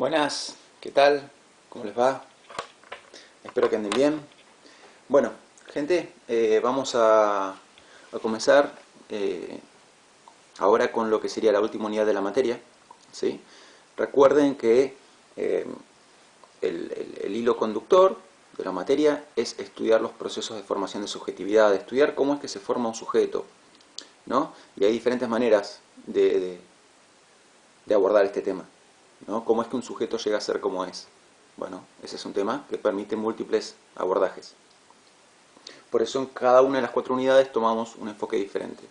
Buenas, ¿qué tal? ¿Cómo les va? Espero que anden bien. Bueno, gente, vamos a comenzar ahora con lo que sería la última unidad de la materia, ¿sí? Recuerden que eh, el hilo conductor de la materia es estudiar los procesos de formación de subjetividad, estudiar cómo es que se forma un sujeto, ¿no? Y hay diferentes maneras de abordar este tema, ¿no? ¿Cómo es que un sujeto llega a ser como es? Bueno, ese es un tema que permite múltiples abordajes. Por eso en cada una de las 4 unidades tomamos un enfoque diferente.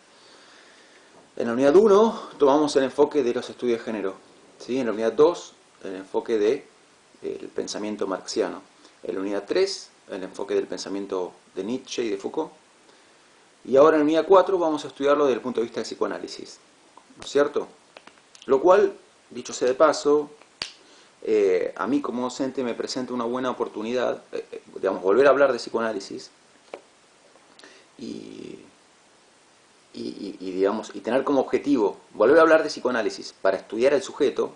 En la unidad 1 tomamos el enfoque de los estudios de género, ¿sí? En la unidad 2 el enfoque del pensamiento marxiano. En la unidad 3 el enfoque del pensamiento de Nietzsche y de Foucault. Y ahora en la unidad 4 vamos a estudiarlo desde el punto de vista del psicoanálisis, ¿no es cierto? Lo cual, dicho sea de paso, a mí como docente me presenta una buena oportunidad, digamos, volver a hablar de psicoanálisis y, digamos, y tener como objetivo volver a hablar de psicoanálisis para estudiar el sujeto,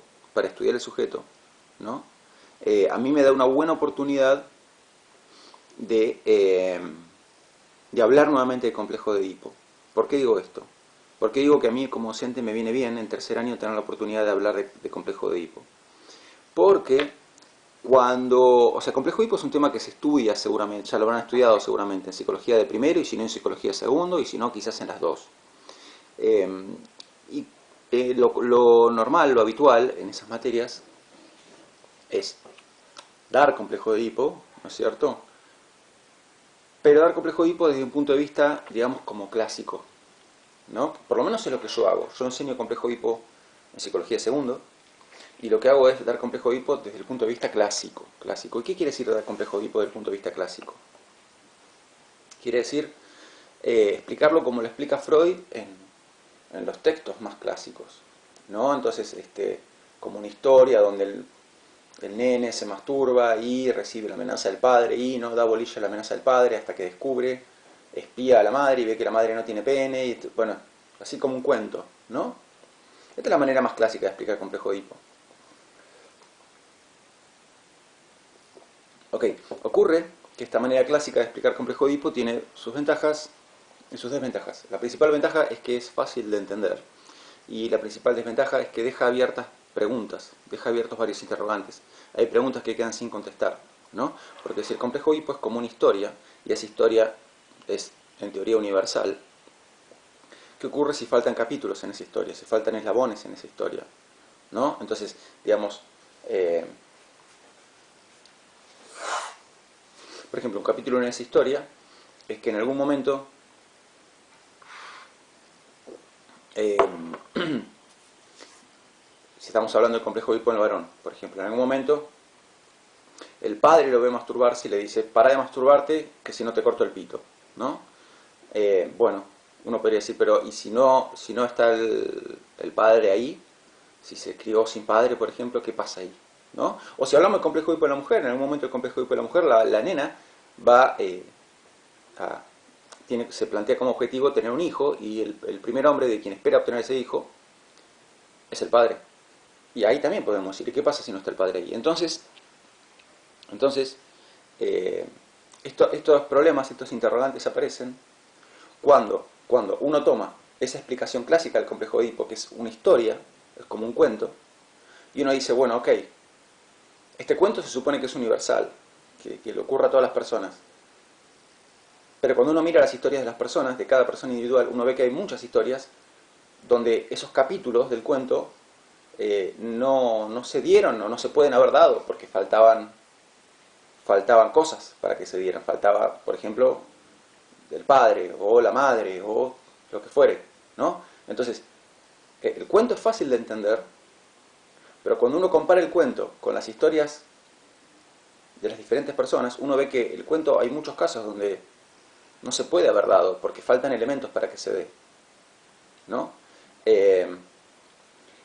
¿no? A mí me da una buena oportunidad de hablar nuevamente del complejo de Edipo. ¿Por qué digo esto? Porque digo que a mí como docente me viene bien en tercer año tener la oportunidad de hablar de complejo de Edipo. Porque o sea, complejo de Edipo es un tema que se estudia seguramente, ya lo habrán estudiado seguramente en psicología de primero, y si no en psicología de segundo, y si no quizás en las dos. Lo normal, lo habitual en esas materias es dar complejo de Edipo, ¿no es cierto? Pero dar complejo de Edipo desde un punto de vista, digamos, como clásico, ¿no? Por lo menos es lo que yo hago. Yo enseño complejo de Edipo en psicología de segundo, y lo que hago es dar complejo de Edipo desde el punto de vista clásico. ¿Y qué quiere decir dar complejo de Edipo desde el punto de vista clásico? Quiere decir explicarlo como lo explica Freud en los textos más clásicos, ¿no? Entonces, como una historia donde el nene se masturba y recibe la amenaza del padre y no da bolilla a la amenaza del padre hasta que descubre, espía a la madre y ve que la madre no tiene pene, y bueno, así como un cuento, ¿no? Esta es la manera más clásica de explicar complejo de Edipo. Ok, ocurre que esta manera clásica de explicar complejo de Edipo tiene sus ventajas y sus desventajas. La principal ventaja es que es fácil de entender, y la principal desventaja es que deja abiertas preguntas, deja abiertos varios interrogantes. Hay preguntas que quedan sin contestar, ¿no? Porque si el complejo de Edipo es como una historia, y esa historia es en teoría universal, ¿qué ocurre si faltan capítulos en esa historia, si faltan eslabones en esa historia, ¿no? Entonces, digamos, por ejemplo, un capítulo en esa historia es que en algún momento si estamos hablando del complejo de Edipo en el varón, por ejemplo, en algún momento el padre lo ve masturbarse y le dice: para de masturbarte, que si no te corto el pito, ¿no? Bueno, uno podría decir, pero ¿y si no está el padre ahí? Si se crió sin padre, por ejemplo, ¿qué pasa ahí? ¿No? O si hablamos del complejo de Edipo de la mujer, en algún momento el complejo de Edipo de la mujer, la nena va se plantea como objetivo tener un hijo, y el primer hombre de quien espera obtener ese hijo es el padre. Y ahí también podemos decir, ¿qué pasa si no está el padre ahí? Entonces estos problemas, estos interrogantes aparecen cuando uno toma esa explicación clásica del complejo de Edipo, que es una historia, es como un cuento, y uno dice, bueno, ok, este cuento se supone que es universal, que le ocurra a todas las personas. Pero cuando uno mira las historias de las personas, de cada persona individual, uno ve que hay muchas historias donde esos capítulos del cuento no se dieron o no se pueden haber dado porque faltaban cosas para que se dieran. Faltaba, por ejemplo, el padre o la madre o lo que fuere, ¿no? Entonces, el cuento es fácil de entender, pero cuando uno compara el cuento con las historias de las diferentes personas, uno ve que el cuento hay muchos casos donde no se puede haber dado porque faltan elementos para que se dé, ¿no?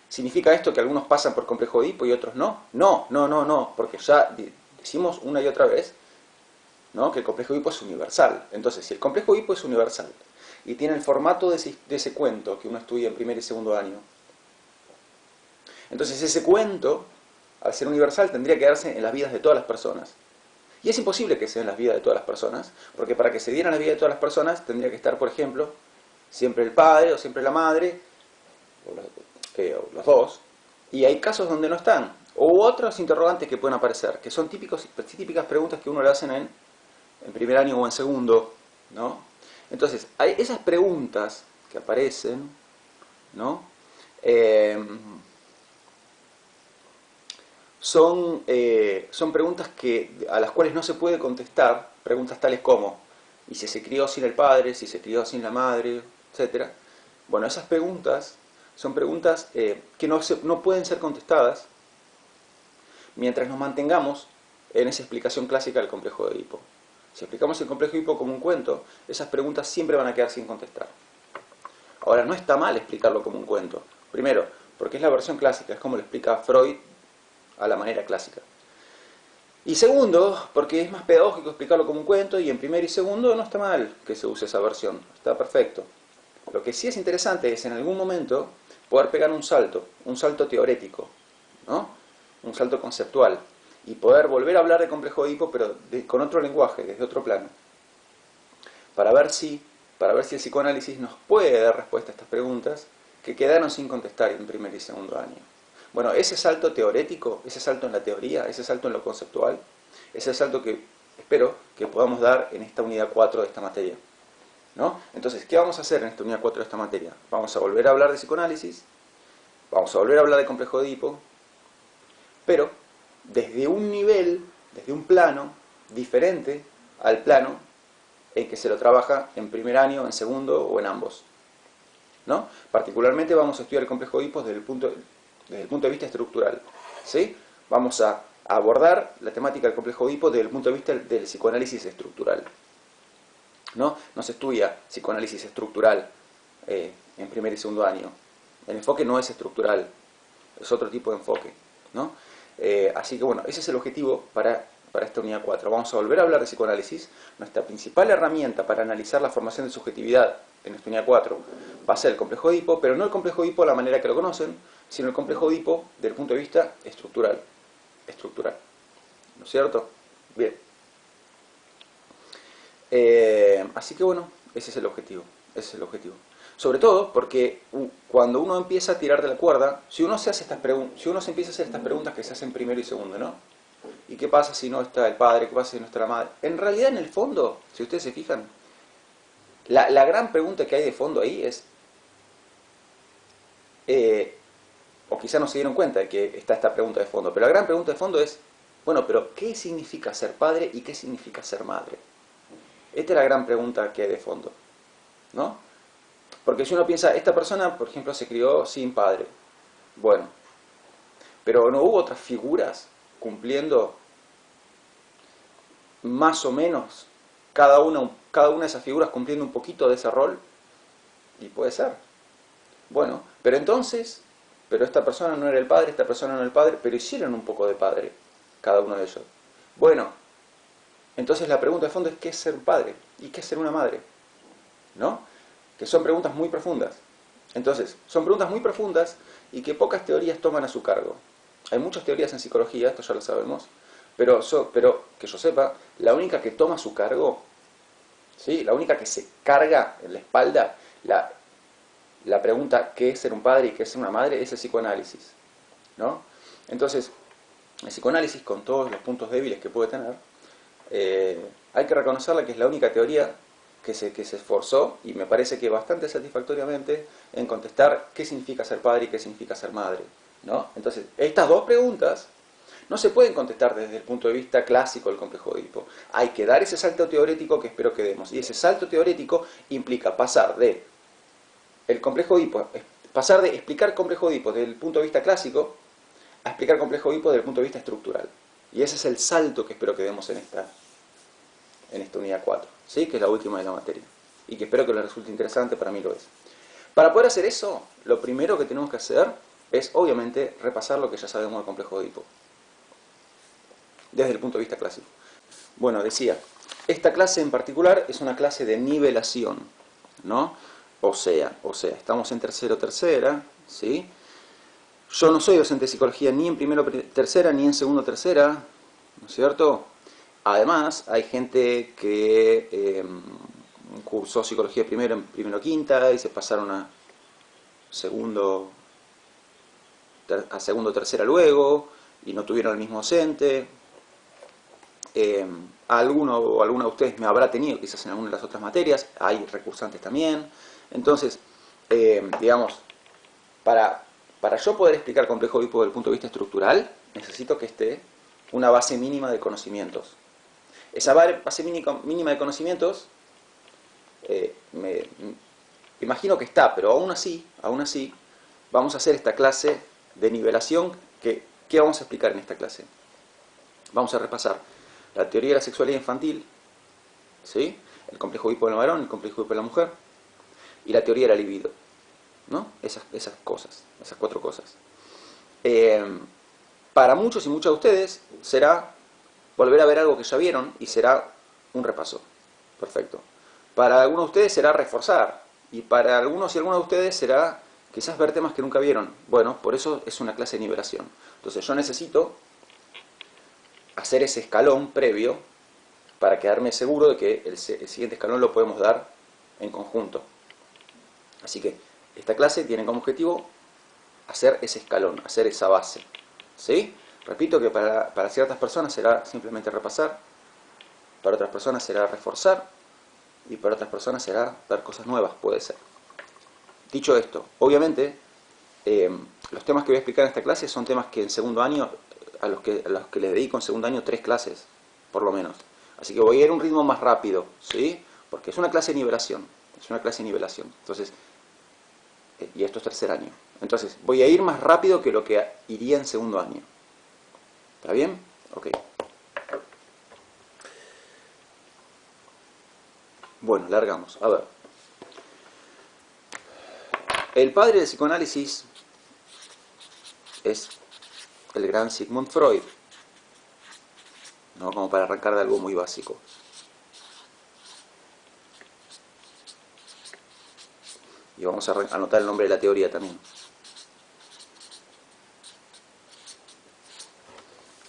¿Significa esto que algunos pasan por complejo de Edipo y otros no? No, porque ya decimos una y otra vez, ¿no?, que el complejo de Edipo es universal. Entonces, si el complejo de Edipo es universal y tiene el formato de ese cuento que uno estudia en primer y segundo año, entonces ese cuento al ser universal, tendría que darse en las vidas de todas las personas. Y es imposible que sea en las vidas de todas las personas, porque para que se diera en la vida de todas las personas, tendría que estar, por ejemplo, siempre el padre o siempre la madre, o los dos, y hay casos donde no están, o otros interrogantes que pueden aparecer, que son típicas preguntas que uno le hacen en primer año o en segundo, ¿no? Entonces, hay esas preguntas que aparecen, ¿no? Son preguntas a las cuales no se puede contestar, preguntas tales como, ¿y si se crió sin el padre, si se crió sin la madre, etcétera? Bueno, esas preguntas son preguntas que no pueden ser contestadas mientras nos mantengamos en esa explicación clásica del complejo de Edipo. Si explicamos el complejo de Edipo como un cuento, esas preguntas siempre van a quedar sin contestar. Ahora, no está mal explicarlo como un cuento. Primero, porque es la versión clásica, es como lo explica Freud a la manera clásica. Y segundo, porque es más pedagógico explicarlo como un cuento, y en primero y segundo no está mal que se use esa versión, está perfecto. Lo que sí es interesante es en algún momento poder pegar un salto teorético, ¿no? Un salto conceptual, y poder volver a hablar de complejo de Edipo, pero con otro lenguaje, desde otro plano, para ver si el psicoanálisis nos puede dar respuesta a estas preguntas que quedaron sin contestar en primer y segundo año. Bueno, ese salto teorético, ese salto en la teoría, ese salto en lo conceptual, ese salto que espero que podamos dar en esta unidad 4 de esta materia, ¿no? Entonces, ¿qué vamos a hacer en esta unidad 4 de esta materia? Vamos a volver a hablar de psicoanálisis, vamos a volver a hablar de complejo de Edipo, pero desde un nivel, desde un plano diferente al plano en que se lo trabaja en primer año, en segundo o en ambos, ¿no? Particularmente vamos a estudiar el complejo de Edipo desde el punto de vista estructural, ¿sí? Vamos a abordar la temática del complejo de Edipo desde el punto de vista del psicoanálisis estructural, ¿no? No se estudia psicoanálisis estructural en primer y segundo año. El enfoque no es estructural, es otro tipo de enfoque, ¿no? Así que bueno, ese es el objetivo para esta unidad 4. Vamos a volver a hablar de psicoanálisis. Nuestra principal herramienta para analizar la formación de subjetividad en esta unidad 4 va a ser el complejo de Edipo, pero no el complejo de Edipo a la manera que lo conocen, sino el complejo de Edipo desde el punto de vista estructural. ¿No es cierto? Bien. Así que bueno, ese es el objetivo. Sobre todo porque cuando uno empieza a tirar de la cuerda, si uno se empieza a hacer estas preguntas que se hacen primero y segundo, ¿no? ¿Y qué pasa si no está el padre? ¿Qué pasa si no está la madre? En realidad, en el fondo, si ustedes se fijan, la gran pregunta que hay de fondo ahí es, o quizá no se dieron cuenta de que está esta pregunta de fondo, pero la gran pregunta de fondo es, bueno, pero ¿qué significa ser padre y qué significa ser madre? Esta es la gran pregunta que hay de fondo, ¿no? Porque si uno piensa, esta persona, por ejemplo, se crió sin padre. Bueno, pero ¿no hubo otras figuras cumpliendo más o menos cada una de esas figuras cumpliendo un poquito de ese rol? Y puede ser. Bueno, pero esta persona no era el padre, esta persona no era el padre, pero hicieron un poco de padre, cada uno de ellos. Bueno, entonces la pregunta de fondo es ¿qué es ser un padre? ¿Y qué es ser una madre? ¿No? Que son preguntas muy profundas. Entonces, son preguntas muy profundas y que pocas teorías toman a su cargo. Hay muchas teorías en psicología, esto ya lo sabemos, pero que yo sepa, la única que toma a su cargo, ¿sí? La única que se carga en la espalda la pregunta ¿qué es ser un padre y qué es ser una madre? Es el psicoanálisis, ¿no? Entonces, el psicoanálisis, con todos los puntos débiles que puede tener, hay que reconocerla que es la única teoría que se esforzó, y me parece que bastante satisfactoriamente, en contestar qué significa ser padre y qué significa ser madre, ¿no? Entonces, estas dos preguntas no se pueden contestar desde el punto de vista clásico del complejo de Edipo. Hay que dar ese salto teórico que espero que demos, y ese salto teórico implica pasar de el complejo de Edipo, pasar de explicar complejo de Edipo desde el punto de vista clásico a explicar complejo de Edipo desde el punto de vista estructural. Y ese es el salto que espero que demos en esta unidad 4, ¿sí? Que es la última de la materia, y que espero que les resulte interesante, para mí lo es. Para poder hacer eso, lo primero que tenemos que hacer es, obviamente, repasar lo que ya sabemos del complejo de Edipo, desde el punto de vista clásico. Bueno, decía, esta clase en particular es una clase de nivelación, ¿no? O sea, estamos en tercera, ¿sí? Yo no soy docente de psicología ni en primero tercera ni en segundo tercera, ¿no es cierto? Además, hay gente que cursó psicología primero en primero quinta y se pasaron a segundo tercera luego y no tuvieron el mismo docente. Alguno o alguna de ustedes me habrá tenido quizás en alguna de las otras materias, hay recursantes también. Entonces, digamos, para yo poder explicar complejo Edipo desde el punto de vista estructural, necesito que esté una base mínima de conocimientos. Esa base mínima de conocimientos, me imagino que está, pero aún así, vamos a hacer esta clase de nivelación. ¿Qué vamos a explicar en esta clase? Vamos a repasar la teoría de la sexualidad infantil, ¿sí? El complejo Edipo del varón, el complejo Edipo de la mujer, y la teoría de la libido, ¿no? Esas cosas, esas 4 cosas. Para muchos y muchas de ustedes será volver a ver algo que ya vieron y será un repaso. Perfecto. Para algunos de ustedes será reforzar, y para algunos y algunas de ustedes será quizás ver temas que nunca vieron. Bueno, por eso es una clase de nivelación. Entonces yo necesito hacer ese escalón previo para quedarme seguro de que el siguiente escalón lo podemos dar en conjunto. Así que esta clase tiene como objetivo hacer ese escalón, hacer esa base, ¿sí? Repito que para ciertas personas será simplemente repasar, para otras personas será reforzar y para otras personas será ver cosas nuevas, puede ser. Dicho esto, obviamente los temas que voy a explicar en esta clase son temas que en segundo año, a los que les dedico en segundo año 3 clases, por lo menos. Así que voy a ir a un ritmo más rápido, ¿sí? Porque es una clase de nivelación, Entonces, y esto es tercer año. Entonces, voy a ir más rápido que lo que iría en segundo año. ¿Está bien? Ok. Bueno, largamos. A ver. El padre del psicoanálisis es el gran Sigmund Freud, ¿no? Como para arrancar de algo muy básico. Y vamos a anotar el nombre de la teoría también.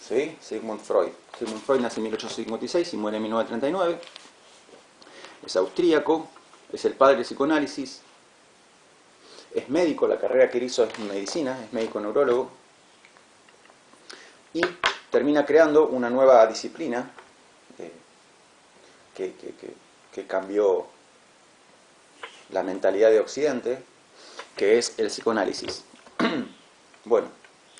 ¿Sí? Sigmund Freud. Sigmund Freud nace en 1856 y muere en 1939. Es austríaco, es el padre del psicoanálisis, es médico, la carrera que él hizo es medicina, es médico neurólogo, y termina creando una nueva disciplina que cambió la mentalidad de Occidente, que es el psicoanálisis. Bueno,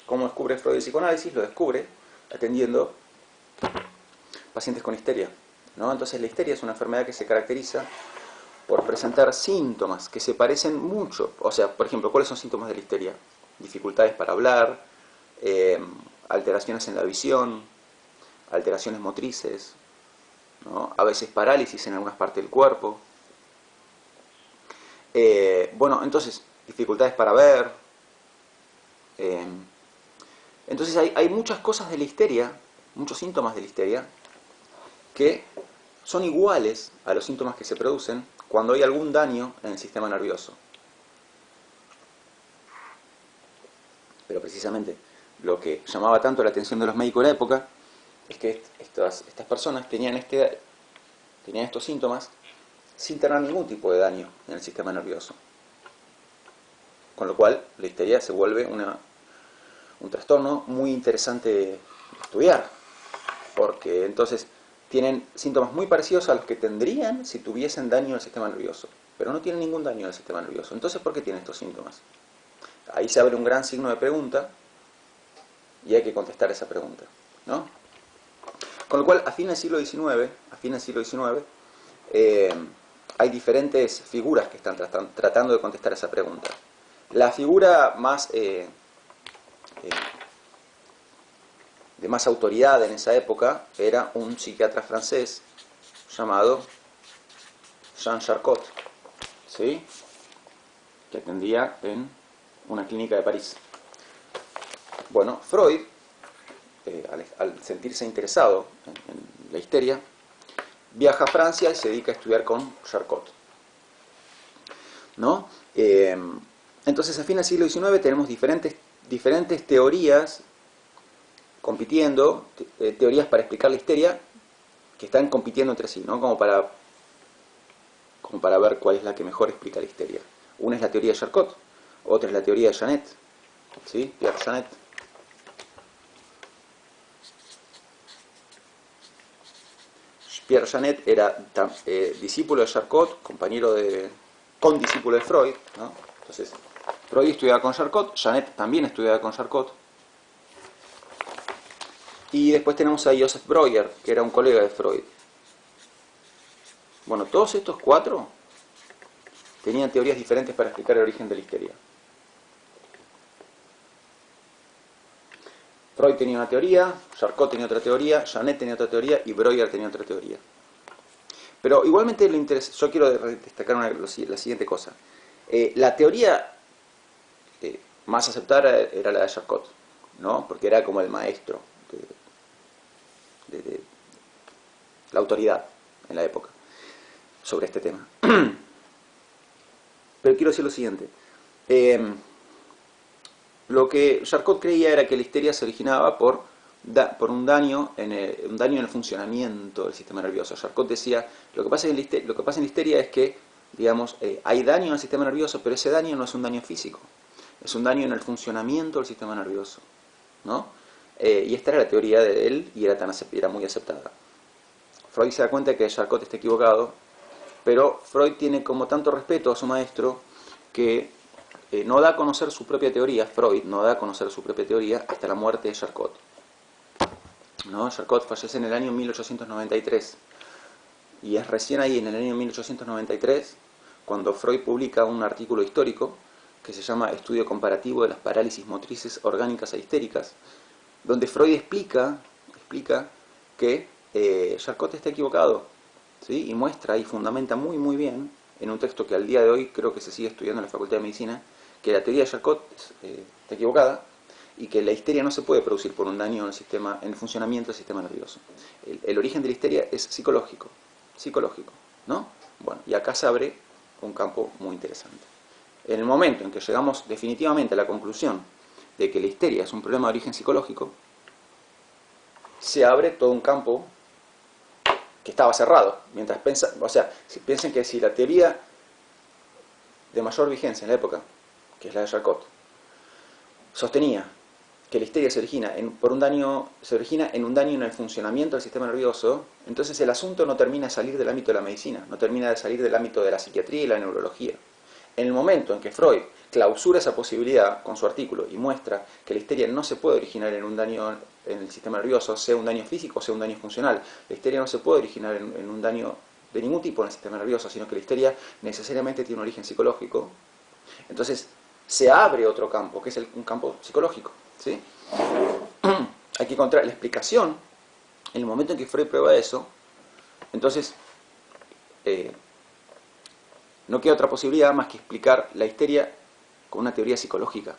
¿cómo descubre Freud el psicoanálisis? Lo descubre atendiendo pacientes con histeria, ¿no? Entonces la histeria es una enfermedad que se caracteriza por presentar síntomas que se parecen mucho. O sea, por ejemplo, ¿cuáles son síntomas de la histeria? Dificultades para hablar, alteraciones en la visión, alteraciones motrices, ¿no? A veces parálisis en algunas partes del cuerpo. Bueno, entonces, dificultades para ver. Entonces hay muchas cosas de la histeria, muchos síntomas de la histeria, que son iguales a los síntomas que se producen cuando hay algún daño en el sistema nervioso. Pero precisamente lo que llamaba tanto la atención de los médicos de la época es que estas personas tenían estos síntomas sin tener ningún tipo de daño en el sistema nervioso. Con lo cual la histeria se vuelve un trastorno muy interesante de estudiar, porque entonces tienen síntomas muy parecidos a los que tendrían si tuviesen daño en el sistema nervioso, pero no tienen ningún daño en el sistema nervioso. Entonces, ¿por qué tienen estos síntomas? Ahí se abre un gran signo de pregunta y hay que contestar esa pregunta, ¿no? Con lo cual, a fines del siglo XIX, hay diferentes figuras que están tratando de contestar esa pregunta. La figura más de más autoridad en esa época era un psiquiatra francés llamado Jean Charcot, ¿sí? Que atendía en una clínica de París. Bueno, Freud, al sentirse interesado en la histeria, viaja a Francia y se dedica a estudiar con Charcot, ¿no? Entonces, a fines del siglo XIX tenemos diferentes diferentes teorías compitiendo, teorías para explicar la histeria, que están compitiendo entre sí, ¿no? Como para ver cuál es la que mejor explica la histeria. Una es la teoría de Charcot, otra es la teoría de Janet, ¿sí? Pierre Janet. Pierre Janet era discípulo de Charcot, condiscípulo de Freud, ¿no? Entonces, Freud estudiaba con Charcot, Janet también estudiaba con Charcot. Y después tenemos a Joseph Breuer, que era un colega de Freud. Bueno, todos estos cuatro tenían teorías diferentes para explicar el origen de la histeria. Freud tenía una teoría, Charcot tenía otra teoría, Janet tenía otra teoría y Breuer tenía otra teoría. Pero igualmente yo quiero destacar la siguiente cosa. La teoría más aceptada era la de Charcot, ¿no? Porque era como el maestro de la autoridad en la época sobre este tema. Pero quiero decir lo siguiente. Lo que Charcot creía era que la histeria se originaba por un daño en el funcionamiento del sistema nervioso. Charcot decía, lo que pasa en la histeria es que, digamos, hay daño en el sistema nervioso, pero ese daño no es un daño físico, es un daño en el funcionamiento del sistema nervioso, ¿no? Y esta era la teoría de él y era muy aceptada. Freud se da cuenta de que Charcot está equivocado, pero Freud tiene como tanto respeto a su maestro que no da a conocer su propia teoría. Freud no da a conocer su propia teoría hasta la muerte de Charcot, ¿no? Charcot fallece en el año 1893 y es recién ahí, en el año 1893, cuando Freud publica un artículo histórico que se llama Estudio comparativo de las parálisis motrices orgánicas e histéricas, donde Freud explica que Charcot está equivocado, ¿sí? Y muestra y fundamenta muy bien, en un texto que al día de hoy creo que se sigue estudiando en la Facultad de Medicina, que la teoría de Charcot está equivocada y que la histeria no se puede producir por un daño en el funcionamiento del sistema nervioso. El origen de la histeria es psicológico, ¿no? Bueno, y acá se abre un campo muy interesante. En el momento en que llegamos definitivamente a la conclusión de que la histeria es un problema de origen psicológico, se abre todo un campo que estaba cerrado. Piensen que si la teoría de mayor vigencia en la época, que es la de Charcot, sostenía que la histeria se origina en un daño en el funcionamiento del sistema nervioso, entonces el asunto no termina de salir del ámbito de la medicina, no termina de salir del ámbito de la psiquiatría y la neurología. En el momento en que Freud clausura esa posibilidad con su artículo y muestra que la histeria no se puede originar en un daño en el sistema nervioso, sea un daño físico o sea un daño funcional, la histeria no se puede originar en un daño de ningún tipo en el sistema nervioso, sino que la histeria necesariamente tiene un origen psicológico, entonces se abre otro campo, que es un campo psicológico, ¿sí? Hay que encontrar la explicación en el momento en que Freud prueba eso. Entonces no queda otra posibilidad más que explicar la histeria con una teoría psicológica.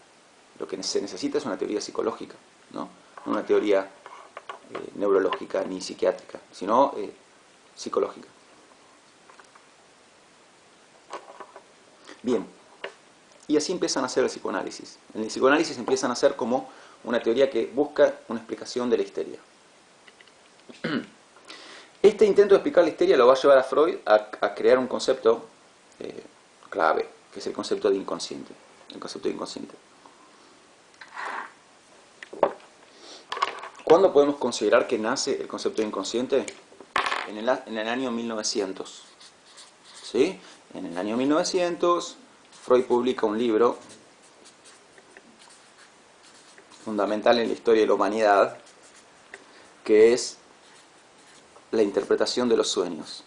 Lo que se necesita es una teoría psicológica, no una teoría neurológica ni psiquiátrica, sino psicológica. Bien, y así empiezan a hacer el psicoanálisis. En el psicoanálisis empiezan a hacer como una teoría que busca una explicación de la histeria. Este intento de explicar la histeria lo va a llevar a Freud a crear un concepto clave, que es el concepto de inconsciente. El concepto de inconsciente. ¿Cuándo podemos considerar que nace el concepto de inconsciente? En el año 1900. ¿Sí? En el año 1900, Freud publica un libro fundamental en la historia de la humanidad, que es La interpretación de los sueños.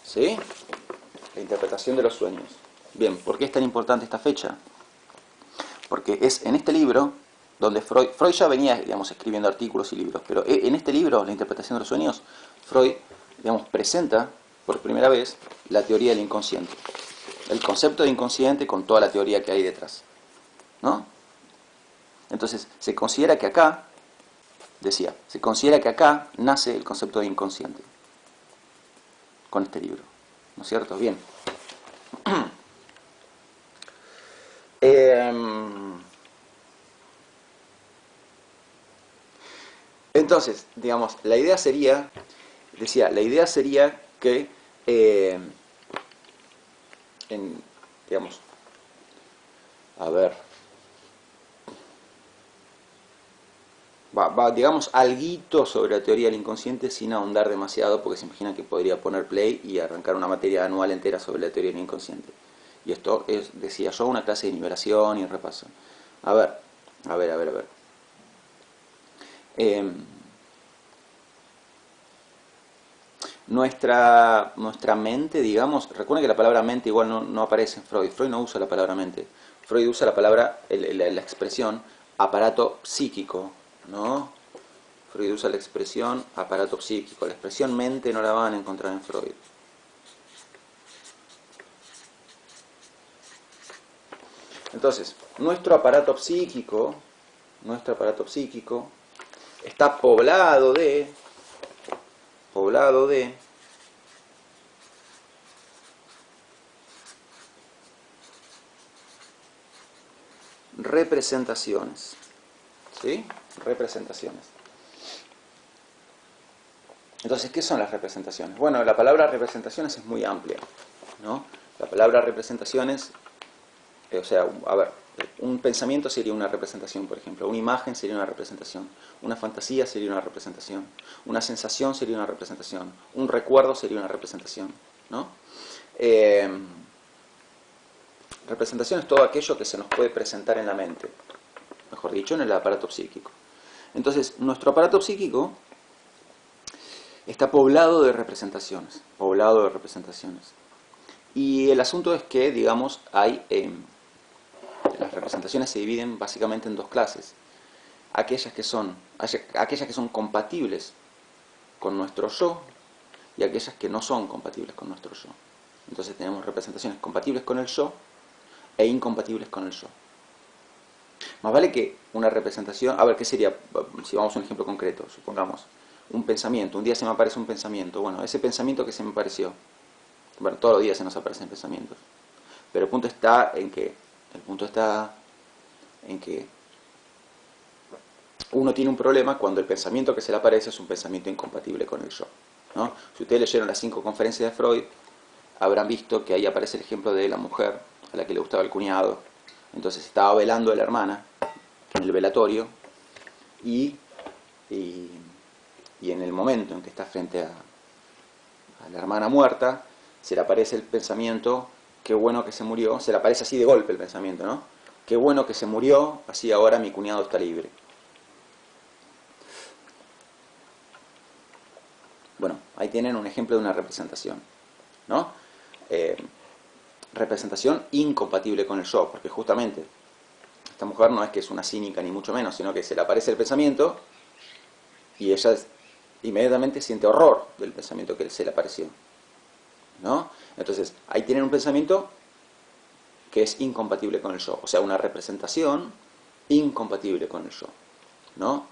¿Sí? La interpretación de los sueños. Bien, ¿por qué es tan importante esta fecha? Porque es en este libro donde Freud ya venía, digamos, escribiendo artículos y libros, pero en este libro, La interpretación de los sueños, Freud, digamos, presenta por primera vez la teoría del inconsciente. El concepto de inconsciente con toda la teoría que hay detrás, ¿no? Entonces, se considera que acá nace el concepto de inconsciente con este libro, ¿no es cierto? Bien. Entonces, digamos, la idea sería, decía, la idea sería que, digamos, a ver, digamos, alguito sobre la teoría del inconsciente sin ahondar demasiado, porque se imaginan que podría poner play y arrancar una materia anual entera sobre la teoría del inconsciente. Y esto es, decía yo, una clase de nivelación y repaso. A ver, a ver, a ver, a ver. Nuestra mente, digamos, recuerden que la palabra mente igual no aparece en Freud. Freud no usa la palabra mente. Freud usa la palabra, la expresión aparato psíquico, ¿no? Freud usa la expresión aparato psíquico. La expresión mente no la van a encontrar en Freud. Entonces, nuestro aparato psíquico está poblado de representaciones. ¿Sí? Representaciones. Entonces, ¿qué son las representaciones? Bueno, la palabra representaciones es muy amplia, ¿no? La palabra representaciones, o sea, a ver, un pensamiento sería una representación, por ejemplo, una imagen sería una representación, una fantasía sería una representación, una sensación sería una representación, un recuerdo sería una representación, ¿no? Representación es todo aquello que se nos puede presentar en la mente, mejor dicho, en el aparato psíquico. Entonces, nuestro aparato psíquico está poblado de representaciones, Y el asunto es que, digamos, las representaciones se dividen básicamente en dos clases. Aquellas que son compatibles con nuestro yo y aquellas que no son compatibles con nuestro yo. Entonces tenemos representaciones compatibles con el yo e incompatibles con el yo. Más vale que una representación, a ver, ¿qué sería? Si vamos a un ejemplo concreto, supongamos, un pensamiento, un día se me aparece un pensamiento, bueno, ese pensamiento que se me apareció, bueno, todos los días se nos aparecen pensamientos, pero el punto está en que uno tiene un problema cuando el pensamiento que se le aparece es un pensamiento incompatible con el yo, ¿no? Si ustedes leyeron las 5 conferencias de Freud, habrán visto que ahí aparece el ejemplo de la mujer a la que le gustaba el cuñado. Entonces estaba velando a la hermana en el velatorio y en el momento en que está frente a la hermana muerta, se le aparece el pensamiento, qué bueno que se murió, se le aparece así de golpe el pensamiento, ¿no? Qué bueno que se murió, así ahora mi cuñado está libre. Bueno, ahí tienen un ejemplo de una representación, ¿no? Representación incompatible con el yo, porque justamente esta mujer no es que es una cínica ni mucho menos, sino que se le aparece el pensamiento y ella inmediatamente siente horror del pensamiento que se le apareció, ¿no? Entonces, ahí tienen un pensamiento que es incompatible con el yo, o sea, una representación incompatible con el yo, ¿no?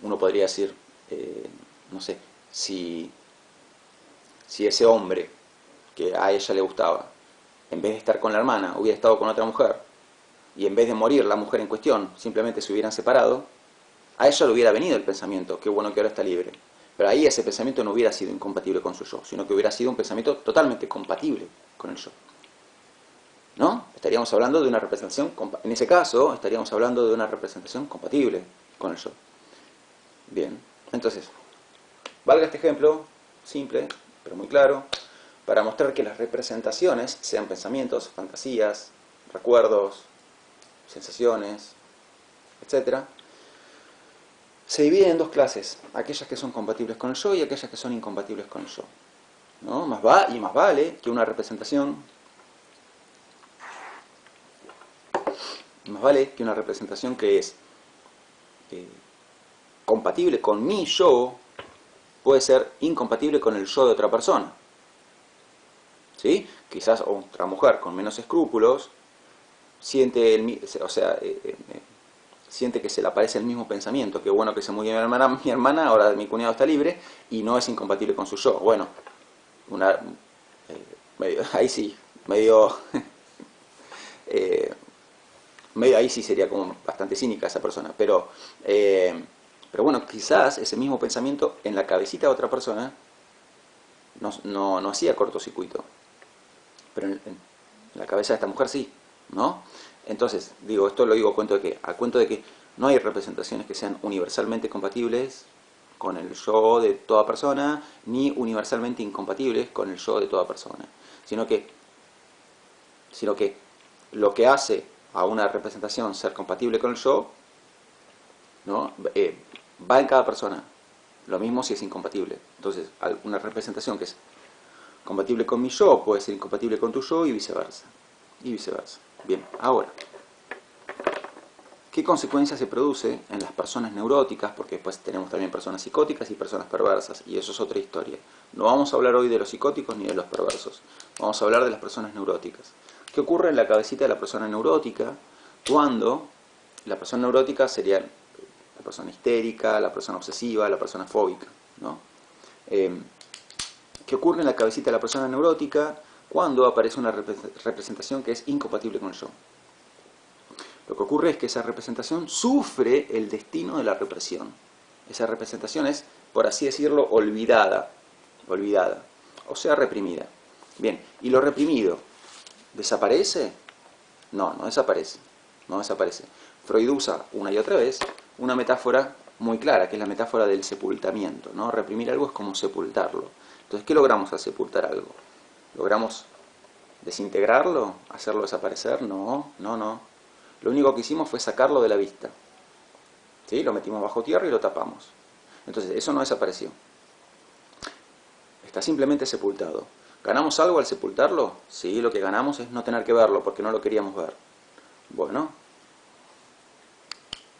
Uno podría decir, no sé, si ese hombre que a ella le gustaba, en vez de estar con la hermana, hubiera estado con otra mujer, y en vez de morir la mujer en cuestión, simplemente se hubieran separado, a ella le hubiera venido el pensamiento, qué bueno que ahora está libre. Pero ahí ese pensamiento no hubiera sido incompatible con su yo, sino que hubiera sido un pensamiento totalmente compatible con el yo, ¿no? Estaríamos hablando de una representación, en ese caso, estaríamos hablando de una representación compatible con el yo. Bien, entonces, valga este ejemplo, simple, pero muy claro, para mostrar que las representaciones, sean pensamientos, fantasías, recuerdos, sensaciones, etc., se dividen en dos clases, aquellas que son compatibles con el yo y aquellas que son incompatibles con el yo, ¿no? Más vale que una representación que es compatible con mi yo puede ser incompatible con el yo de otra persona, ¿sí? Quizás otra mujer con menos escrúpulos siente siente que se le aparece el mismo pensamiento, que bueno que se murió mi hermana, ahora mi cuñado está libre, y no es incompatible con su yo. Bueno, ahí sí, medio ahí sí sería como bastante cínica esa persona, pero Pero bueno, quizás ese mismo pensamiento en la cabecita de otra persona no hacía cortocircuito, pero en la cabeza de esta mujer sí, ¿no? Entonces, digo, esto lo digo a cuento de que, no hay representaciones que sean universalmente compatibles con el yo de toda persona, ni universalmente incompatibles con el yo de toda persona, sino que lo que hace a una representación ser compatible con el yo, ¿no? Va en cada persona. Lo mismo si es incompatible. Entonces, una representación que es compatible con mi yo puede ser incompatible con tu yo y viceversa. Y viceversa. Bien, ahora, ¿qué consecuencias se produce en las personas neuróticas? Porque después tenemos también personas psicóticas y personas perversas, y eso es otra historia. No vamos a hablar hoy de los psicóticos ni de los perversos. Vamos a hablar de las personas neuróticas. ¿Qué ocurre en la cabecita de la persona neurótica cuando la persona neurótica sería la persona histérica, la persona obsesiva, la persona fóbica, ¿no? ¿Qué ocurre en la cabecita de la persona neurótica cuando aparece una representación que es incompatible con el yo? Lo que ocurre es que esa representación sufre el destino de la represión. Esa representación es, por así decirlo, olvidada, o sea, reprimida. Bien, ¿y lo reprimido desaparece? No, no desaparece. Freud usa una y otra vez una metáfora muy clara, que es la metáfora del sepultamiento, ¿no? Reprimir algo es como sepultarlo. Entonces, ¿qué logramos al sepultar algo? ¿Logramos desintegrarlo? ¿Hacerlo desaparecer? No. Lo único que hicimos fue sacarlo de la vista. ¿Sí? Lo metimos bajo tierra y lo tapamos. Entonces, eso no desapareció. Está simplemente sepultado. ¿Ganamos algo al sepultarlo? Sí, lo que ganamos es no tener que verlo, porque no lo queríamos ver. Bueno,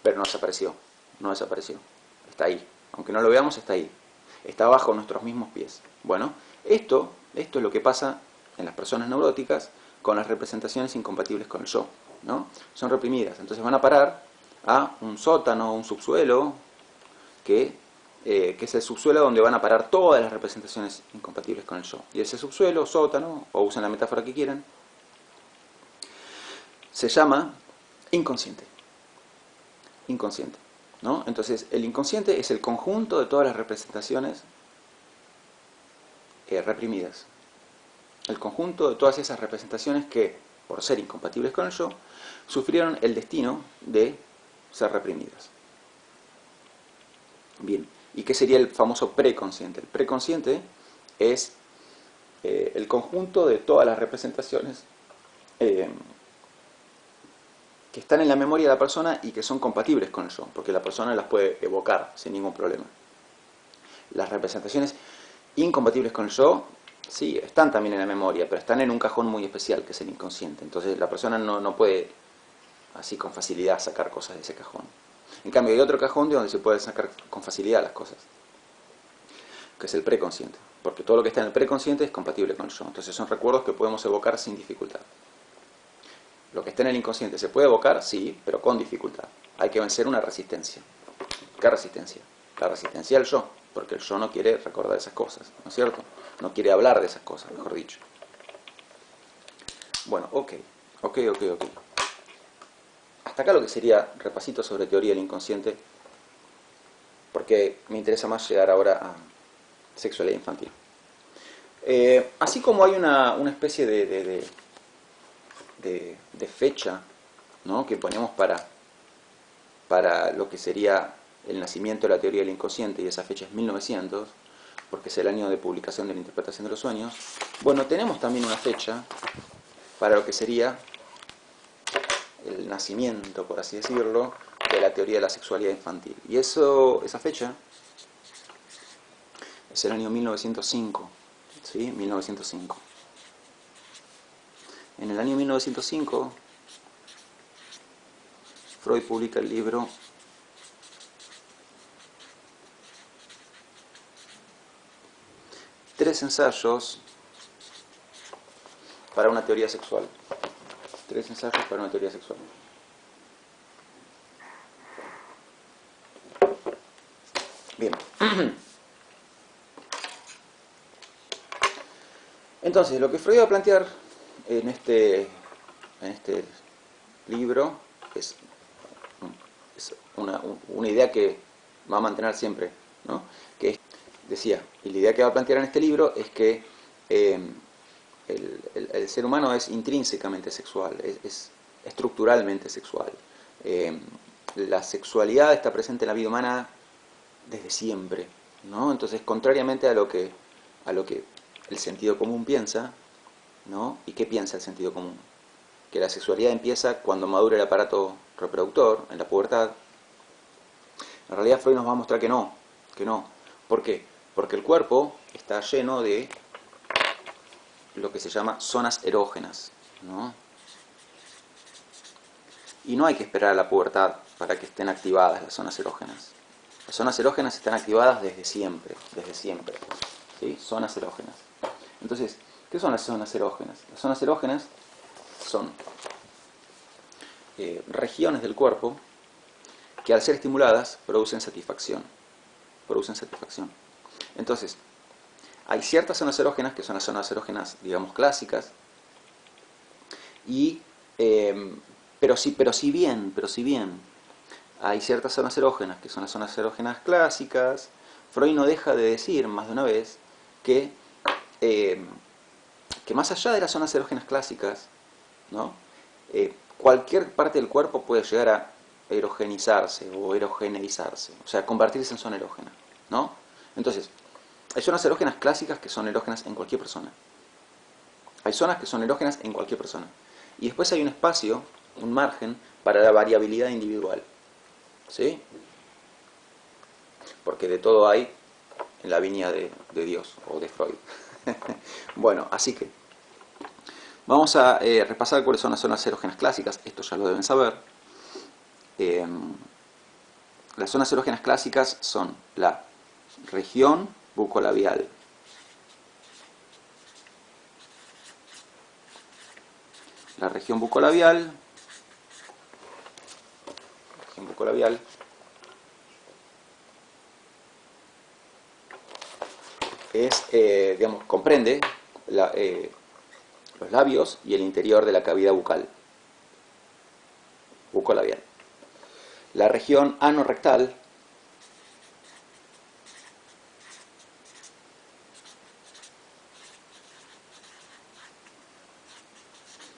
pero no desapareció. Está ahí. Aunque no lo veamos, está ahí. Está bajo nuestros mismos pies. Bueno, esto es lo que pasa en las personas neuróticas con las representaciones incompatibles con el yo, ¿no? Son reprimidas. Entonces van a parar a un sótano, un subsuelo, que es el subsuelo donde van a parar todas las representaciones incompatibles con el yo. Y ese subsuelo, sótano, o usen la metáfora que quieran, se llama inconsciente. ¿No? Entonces, el inconsciente es el conjunto de todas las representaciones reprimidas. El conjunto de todas esas representaciones que, por ser incompatibles con el yo, sufrieron el destino de ser reprimidas. Bien, ¿y qué sería el famoso preconsciente? El preconsciente es el conjunto de todas las representaciones que están en la memoria de la persona y que son compatibles con el yo, porque la persona las puede evocar sin ningún problema. Las representaciones incompatibles con el yo, sí, están también en la memoria, pero están en un cajón muy especial, que es el inconsciente. Entonces la persona no puede así con facilidad sacar cosas de ese cajón. En cambio hay otro cajón de donde se puede sacar con facilidad las cosas, que es el preconsciente, porque todo lo que está en el preconsciente es compatible con el yo. Entonces son recuerdos que podemos evocar sin dificultad. Lo que está en el inconsciente se puede evocar, sí, pero con dificultad. Hay que vencer una resistencia. ¿Qué resistencia? La resistencia al yo, porque el yo no quiere recordar esas cosas, ¿no es cierto? No quiere hablar de esas cosas, mejor dicho. Bueno, ok. Hasta acá lo que sería repasito sobre teoría del inconsciente, porque me interesa más llegar ahora a sexualidad infantil. Así como hay una especie de fecha, ¿no?, que ponemos para lo que sería el nacimiento de la teoría del inconsciente, y esa fecha es 1900, porque es el año de publicación de la interpretación de los sueños. Bueno, tenemos también una fecha para lo que sería el nacimiento, por así decirlo, de la teoría de la sexualidad infantil. Y esa fecha es el año 1905, ¿sí? 1905. En el año 1905, Freud publica el libro Tres ensayos para una teoría sexual. Tres ensayos para una teoría sexual. Bien. Entonces, lo que Freud va a plantear en este libro es una idea que va a mantener siempre, ¿no? Que decía, y la idea que va a plantear en este libro es que el ser humano es intrínsecamente sexual, es estructuralmente sexual. La sexualidad está presente en la vida humana desde siempre, ¿no? Entonces, contrariamente a lo que el sentido común piensa, ¿no? ¿Y qué piensa el sentido común? Que la sexualidad empieza cuando madura el aparato reproductor, en la pubertad. En realidad Freud nos va a mostrar que no, que no. ¿Por qué? Porque el cuerpo está lleno de lo que se llama zonas erógenas, ¿no? Y no hay que esperar a la pubertad para que estén activadas las zonas erógenas. Las zonas erógenas están activadas desde siempre, ¿sí? Zonas erógenas. Entonces, ¿qué son las zonas erógenas? Las zonas erógenas son regiones del cuerpo que al ser estimuladas producen satisfacción. Entonces, hay ciertas zonas erógenas que son las zonas erógenas, digamos, clásicas, y, pero si bien hay ciertas zonas erógenas que son las zonas erógenas clásicas, Freud no deja de decir más de una vez que más allá de las zonas erógenas clásicas, ¿no? Cualquier parte del cuerpo puede llegar a erogenizarse o erogeneizarse, o sea, convertirse en zona erógena, ¿no? Entonces, hay zonas erógenas clásicas que son erógenas en cualquier persona. Hay zonas que son erógenas en cualquier persona. Y después hay un espacio, un margen, para la variabilidad individual, ¿sí? Porque de todo hay en la viña de Dios o de Freud. Bueno, así que vamos a repasar cuáles son las zonas erógenas clásicas. Esto ya lo deben saber. Las zonas erógenas clásicas son la región bucolabial, es, digamos, comprende los labios y el interior de la cavidad bucolabial. La región anorrectal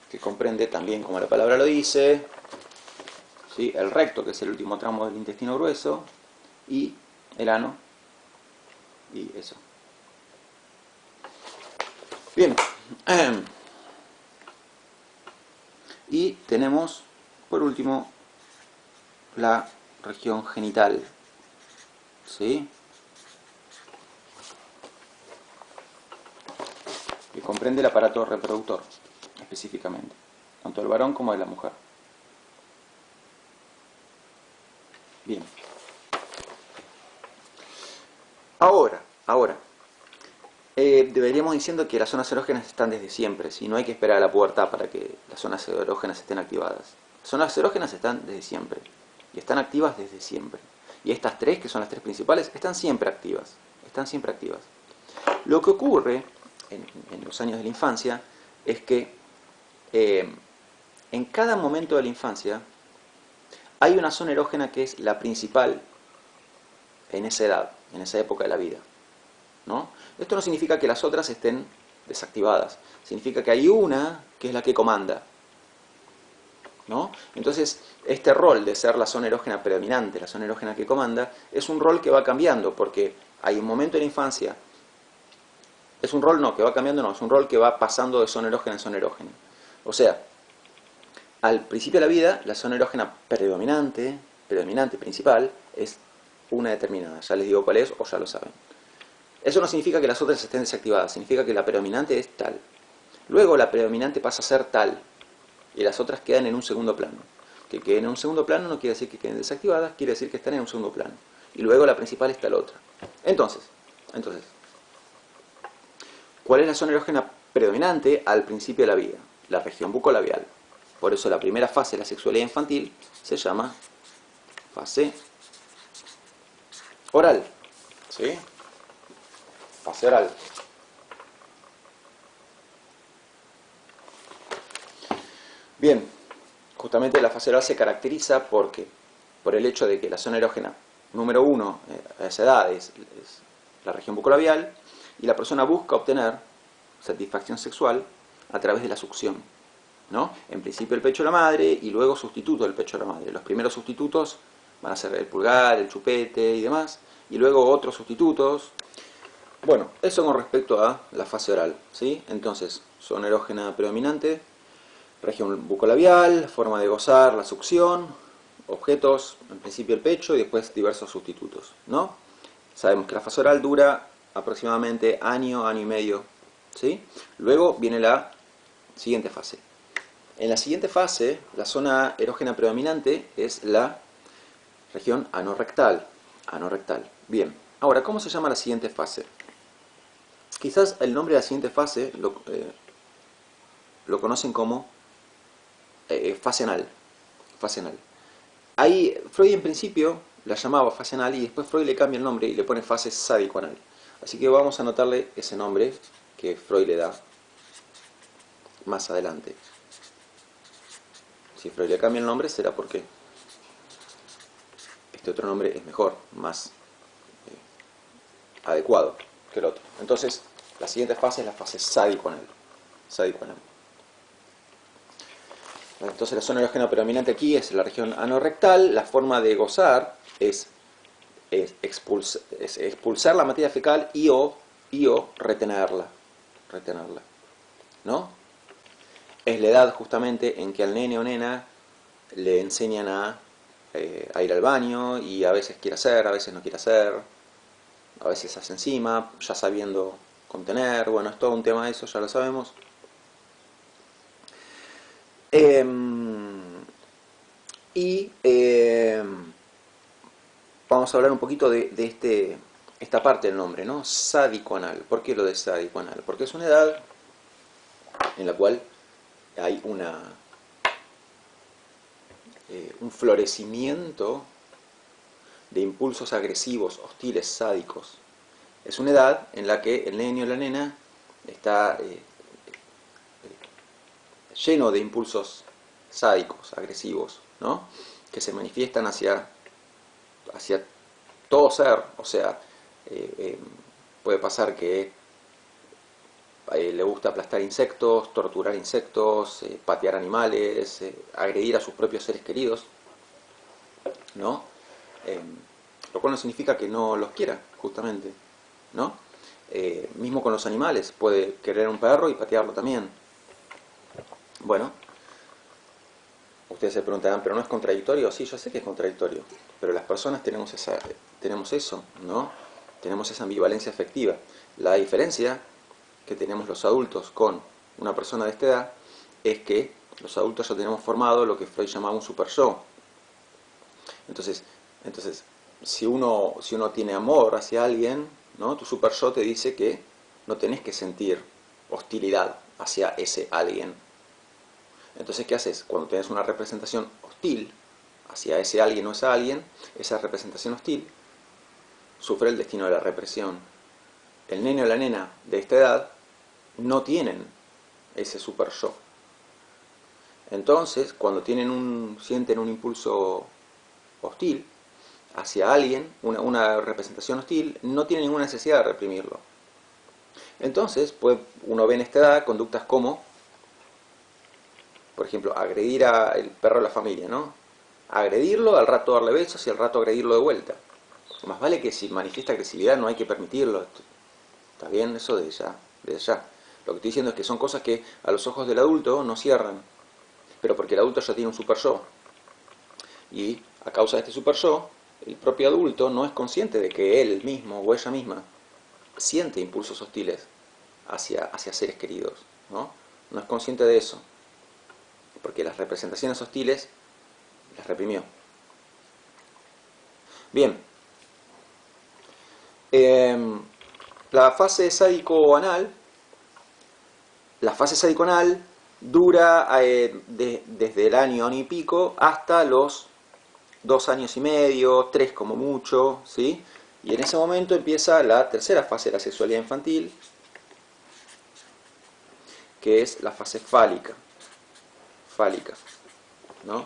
que comprende también, como la palabra lo dice, ¿sí? El recto, que es el último tramo del intestino grueso, y el ano, y eso. Bien. Y tenemos, por último, la región genital, ¿sí? Que comprende el aparato reproductor, específicamente, tanto del varón como de la mujer. Bien. Ahora, deberíamos diciendo que las zonas erógenas están desde siempre, ¿sí? No hay que esperar a la pubertad para que las zonas erógenas estén activadas. Las zonas erógenas están desde siempre, y están activas desde siempre. Y estas tres, que son las tres principales, están siempre activas. Lo que ocurre en los años de la infancia es que en cada momento de la infancia hay una zona erógena que es la principal en esa edad, en esa época de la vida, ¿no? Esto no significa que las otras estén desactivadas, significa que hay una que es la que comanda, ¿no? Entonces, este rol de ser la zona erógena predominante, la zona erógena que comanda, es un rol que va cambiando, porque hay un momento en la infancia, es un rol que va cambiando, es un rol que va pasando de zona erógena en zona erógena. O sea, al principio de la vida, la zona erógena predominante, principal, es una determinada. Ya les digo cuál es, o ya lo saben. Eso no significa que las otras estén desactivadas, significa que la predominante es tal. Luego la predominante pasa a ser tal, y las otras quedan en un segundo plano. Que queden en un segundo plano no quiere decir que queden desactivadas, quiere decir que están en un segundo plano. Y luego la principal está la otra. Entonces, ¿cuál es la zona erógena predominante al principio de la vida? La región bucolabial. Por eso la primera fase de la sexualidad infantil se llama fase oral. ¿Sí? Fase oral. Bien, justamente la fase oral se caracteriza por el hecho de que la zona erógena número 1 a esa edad es la región bucolabial, y la persona busca obtener satisfacción sexual a través de la succión, ¿no? En principio el pecho de la madre y luego sustituto del pecho de la madre. Los primeros sustitutos van a ser el pulgar, el chupete y demás, y luego otros sustitutos. Bueno, eso con respecto a la fase oral, ¿sí? Entonces, zona erógena predominante, región bucolabial, forma de gozar, la succión, objetos, en principio el pecho y después diversos sustitutos, ¿no? Sabemos que la fase oral dura aproximadamente año, año y medio, ¿sí? Luego viene la siguiente fase. En la siguiente fase, la zona erógena predominante es la región anorrectal. Anorrectal. Bien, ahora, ¿cómo se llama la siguiente fase? Quizás el nombre de la siguiente fase lo conocen como fase anal. Fase anal. Ahí, Freud en principio la llamaba fase anal y después Freud le cambia el nombre y le pone fase sádico-anal. Así que vamos a anotarle ese nombre que Freud le da más adelante. Si Freud le cambia el nombre será porque este otro nombre es mejor, más adecuado que el otro. Entonces, la siguiente fase es la fase sádico-anal. Sádico-anal. Entonces la zona erógena predominante aquí es la región anorrectal. La forma de gozar es expulsar la materia fecal y o retenerla. Retenerla. ¿No? Es la edad justamente en que al nene o nena le enseñan a ir al baño y a veces quiere hacer, a veces no quiere hacer, a veces hace encima, ya sabiendo contener. Bueno, es todo un tema de eso, ya lo sabemos. Vamos a hablar un poquito de esta parte del nombre, ¿no? Sádico-anal. ¿Por qué lo de sádico-anal? Porque es una edad en la cual hay un florecimiento de impulsos agresivos, hostiles, sádicos. Es una edad en la que el nene o la nena está lleno de impulsos sádicos, agresivos, ¿no? Que se manifiestan hacia todo ser. O sea, puede pasar que le gusta aplastar insectos, torturar insectos, patear animales, agredir a sus propios seres queridos, ¿no? Lo cual no significa que no los quiera, justamente, ¿no? Mismo con los animales, puede querer un perro y patearlo también. Bueno, ustedes se preguntarán, ¿pero no es contradictorio? Sí, yo sé que es contradictorio, pero las personas tenemos eso, ¿no? Tenemos esa ambivalencia afectiva. La diferencia que tenemos los adultos con una persona de esta edad es que los adultos ya tenemos formado lo que Freud llamaba un super yo. Entonces si uno tiene amor hacia alguien, ¿no? Tu super yo te dice que no tenés que sentir hostilidad hacia ese alguien. Entonces, ¿qué haces? Cuando tienes una representación hostil hacia ese alguien o esa alguien, esa representación hostil sufre el destino de la represión. El nene o la nena de esta edad no tienen ese super yo. Entonces, cuando sienten un impulso hostil hacia alguien, una representación hostil, no tienen ninguna necesidad de reprimirlo. Entonces, pues, uno ve en esta edad conductas como, por ejemplo, agredir al perro de la familia, ¿no? Agredirlo, al rato darle besos y al rato agredirlo de vuelta. Más vale que si manifiesta agresividad no hay que permitirlo. ¿Está bien? Eso desde ya. Lo que estoy diciendo es que son cosas que a los ojos del adulto no cierran. Pero porque el adulto ya tiene un super yo. Y a causa de este super yo, el propio adulto no es consciente de que él mismo o ella misma siente impulsos hostiles hacia seres queridos, ¿no? No es consciente de eso. Porque las representaciones hostiles las reprimió. Bien. La fase sádico-anal dura desde el año y pico hasta los 2 años y medio, 3 como mucho, ¿sí? Y en ese momento empieza la tercera fase de la sexualidad infantil, que es la fase fálica, ¿no?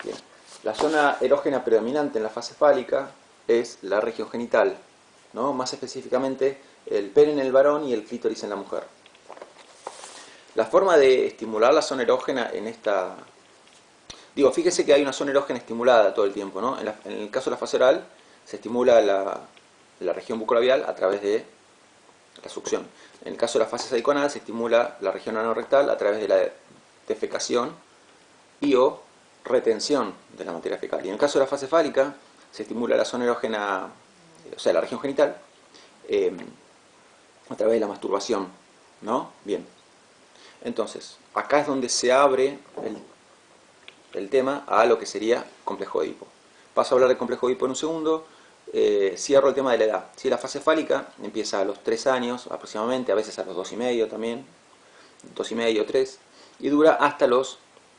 Bien. La zona erógena predominante en la fase fálica es la región genital, ¿no? Más específicamente el pene en el varón y el clítoris en la mujer. La forma de estimular la zona erógena en esta... Digo, fíjese que hay una zona erógena estimulada todo el tiempo, ¿no? En el caso de la fase oral se estimula la región bucolabial a través de la succión. En el caso de la fase sadiconal se estimula la región anorrectal a través de la defecación y o retención de la materia fecal. Y en el caso de la fase fálica se estimula la zona erógena, o sea, la región genital, a través de la masturbación, ¿no? Bien. Entonces, acá es donde se abre el tema a lo que sería complejo de Edipo. Paso a hablar de complejo de Edipo en un segundo. Cierro el tema de la edad. Si la fase fálica empieza a los 3 años aproximadamente, a veces a los 2 y medio también, 2 y medio, 3, y dura hasta los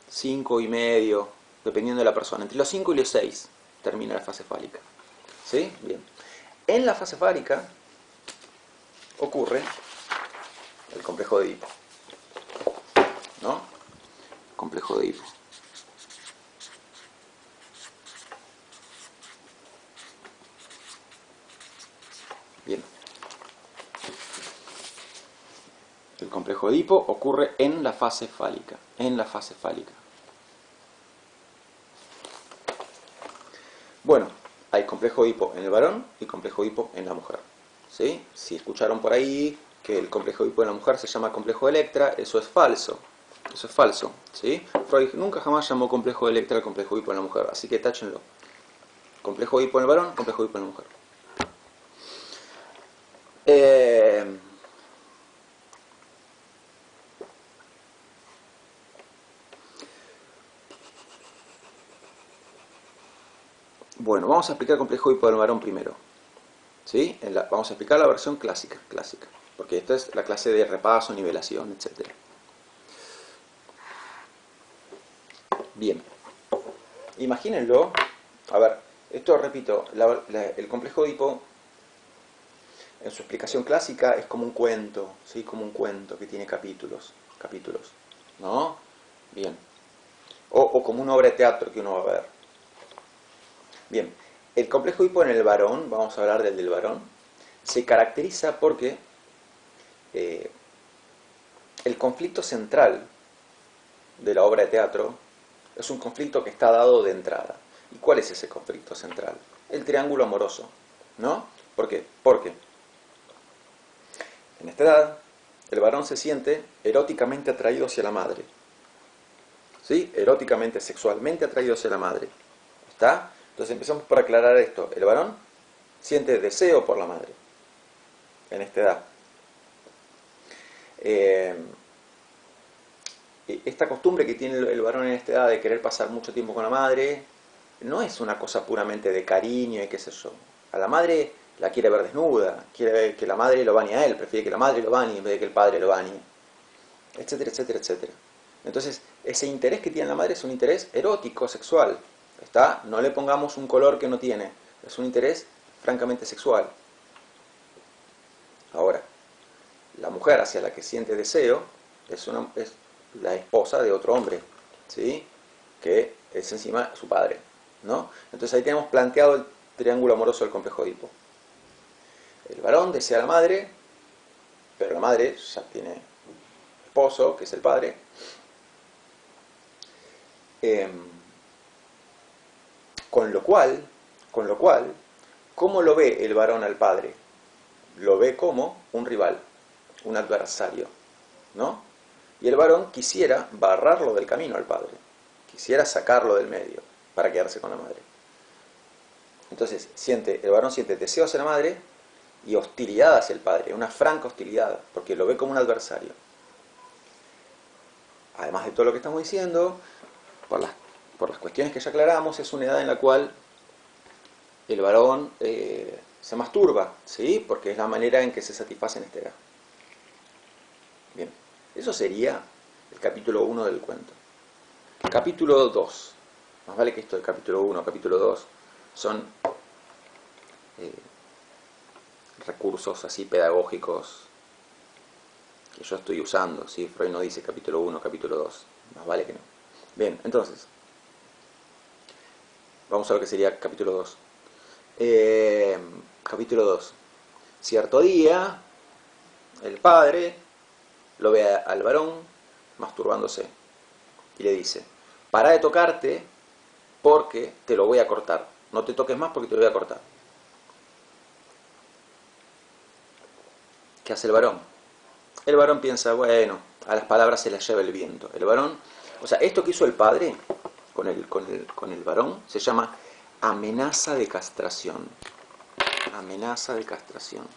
5 y medio, dependiendo de la persona. Entre los 5 y los 6 termina la fase fálica. ¿Sí? Bien. En la fase fálica ocurre el complejo de Edipo, ¿no? Complejo de Edipo. Bien. El complejo de Edipo ocurre en la fase fálica. En la fase fálica. Bueno, hay complejo de Edipo en el varón y complejo de Edipo en la mujer. ¿Sí? Si escucharon por ahí que el complejo de Edipo en la mujer se llama complejo de Electra, eso es falso. Eso es falso. ¿Sí? Freud nunca jamás llamó complejo de Electra al complejo de Edipo en la mujer. Así que táchenlo. Complejo de Edipo en el varón, complejo de Edipo en la mujer. Bueno, vamos a explicar el complejo de Edipo del varón primero. ¿Sí? Vamos a explicar la versión clásica, porque esta es la clase de repaso, nivelación, etc. Bien. Imagínenlo. A ver, esto repito, el complejo de Edipo en su explicación clásica es como un cuento, ¿sí? Como un cuento que tiene capítulos, ¿no? Bien. O como una obra de teatro que uno va a ver. Bien. El complejo de Edipo en el varón, vamos a hablar del varón, se caracteriza porque el conflicto central de la obra de teatro es un conflicto que está dado de entrada. ¿Y cuál es ese conflicto central? El triángulo amoroso, ¿no? ¿Por qué? Porque en esta edad el varón se siente eróticamente atraído hacia la madre. ¿Sí? Eróticamente, sexualmente atraído hacia la madre. ¿Está? Entonces empezamos por aclarar esto. El varón siente deseo por la madre en esta edad. Esta costumbre que tiene el varón en esta edad de querer pasar mucho tiempo con la madre no es una cosa puramente de cariño y qué sé yo. A la madre la quiere ver desnuda, quiere ver que la madre lo bañe a él, prefiere que la madre lo bañe en vez de que el padre lo bañe, etcétera, etcétera, etcétera. Entonces, ese interés que tiene la madre es un interés erótico, sexual. ¿Está? No le pongamos un color que no tiene. Es un interés francamente sexual. Ahora, la mujer hacia la que siente deseo es la esposa de otro hombre, ¿sí? Que es encima su padre, ¿no? Entonces ahí tenemos planteado el triángulo amoroso del complejo de Edipo. El varón desea a la madre, pero la madre ya tiene esposo, que es el padre. Con lo cual, ¿cómo lo ve el varón al padre? Lo ve como un rival, un adversario, ¿no? Y el varón quisiera barrarlo del camino al padre, quisiera sacarlo del medio para quedarse con la madre. Entonces, el varón siente deseo hacia la madre y hostilidad hacia el padre, una franca hostilidad, porque lo ve como un adversario. Además de todo lo que estamos diciendo, por las cuestiones que ya aclaramos, es una edad en la cual el varón se masturba, ¿sí? Porque es la manera en que se satisface en esta edad. Bien, eso sería el capítulo 1 del cuento. Capítulo 2. Más vale que esto del capítulo 1, capítulo 2, son recursos así pedagógicos que yo estoy usando, ¿sí? Freud no dice capítulo 1, capítulo 2, más vale que no. Bien, entonces, vamos a lo que sería capítulo 2. Capítulo 2. Cierto día, el padre lo ve al varón masturbándose y le dice: para de tocarte porque te lo voy a cortar. No te toques más porque te lo voy a cortar. ¿Qué hace el varón? El varón piensa: bueno, a las palabras se las lleva el viento. El varón, o sea, esto que hizo el padre con el varón se llama amenaza de castración. Amenaza de castración.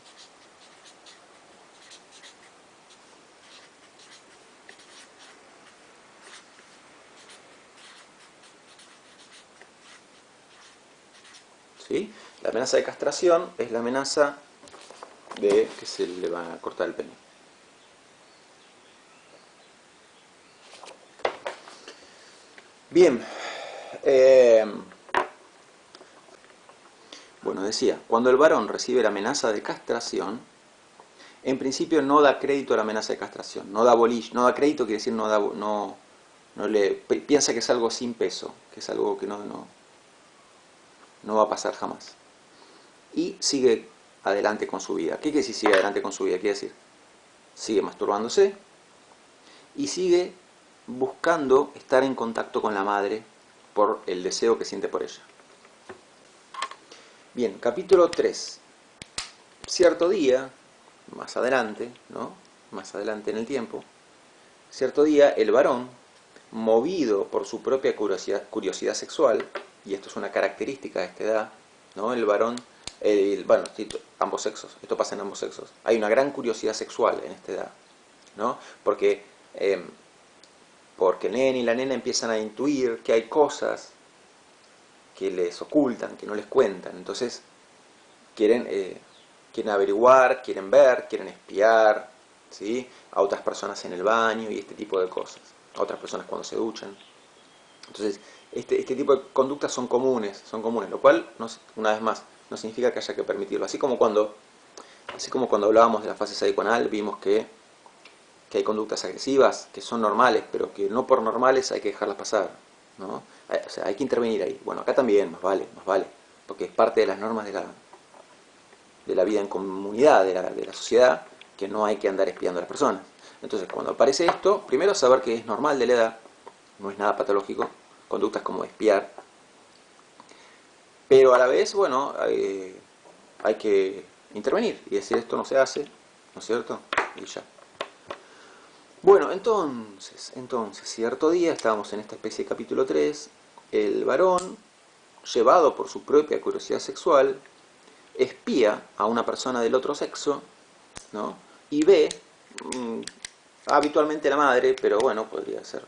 ¿Sí? La amenaza de castración es la amenaza de que se le va a cortar el pene. Bien. Bueno, decía, cuando el varón recibe la amenaza de castración, en principio no da crédito a la amenaza de castración. No da crédito, quiere decir no piensa que es algo sin peso, que es algo que no va a pasar jamás. Y sigue adelante con su vida. ¿Qué quiere decir sigue adelante con su vida? Quiere decir, sigue masturbándose y sigue buscando estar en contacto con la madre por el deseo que siente por ella. Bien, capítulo 3. Cierto día, más adelante, ¿no? Más adelante en el tiempo, cierto día el varón, movido por su propia curiosidad sexual, y esto es una característica de esta edad, ¿no? El varón, bueno, ambos sexos, esto pasa en ambos sexos, hay una gran curiosidad sexual en esta edad, ¿no? Porque el nene y la nena empiezan a intuir que hay cosas que les ocultan, que no les cuentan, entonces quieren averiguar, quieren ver, quieren espiar, ¿sí? A otras personas en el baño y este tipo de cosas, a otras personas cuando se duchan. Entonces, este tipo de conductas son comunes, lo cual, una vez más, no significa que haya que permitirlo. Así como cuando hablábamos de la fase sadicoanal, vimos que hay conductas agresivas que son normales, pero que no por normales hay que dejarlas pasar, ¿no? O sea, hay que intervenir ahí. Bueno, acá también, más vale, porque es parte de las normas de la vida en comunidad, de la sociedad, que no hay que andar espiando a las personas. Entonces, cuando aparece esto, primero saber que es normal de la edad, no es nada patológico, conductas como espiar, pero a la vez, bueno, hay que intervenir y decir esto no se hace, ¿no es cierto? Y ya. Bueno, entonces, cierto día, estábamos en esta especie de capítulo 3, el varón, llevado por su propia curiosidad sexual, espía a una persona del otro sexo, ¿no? Y ve, habitualmente la madre, pero bueno, podría ser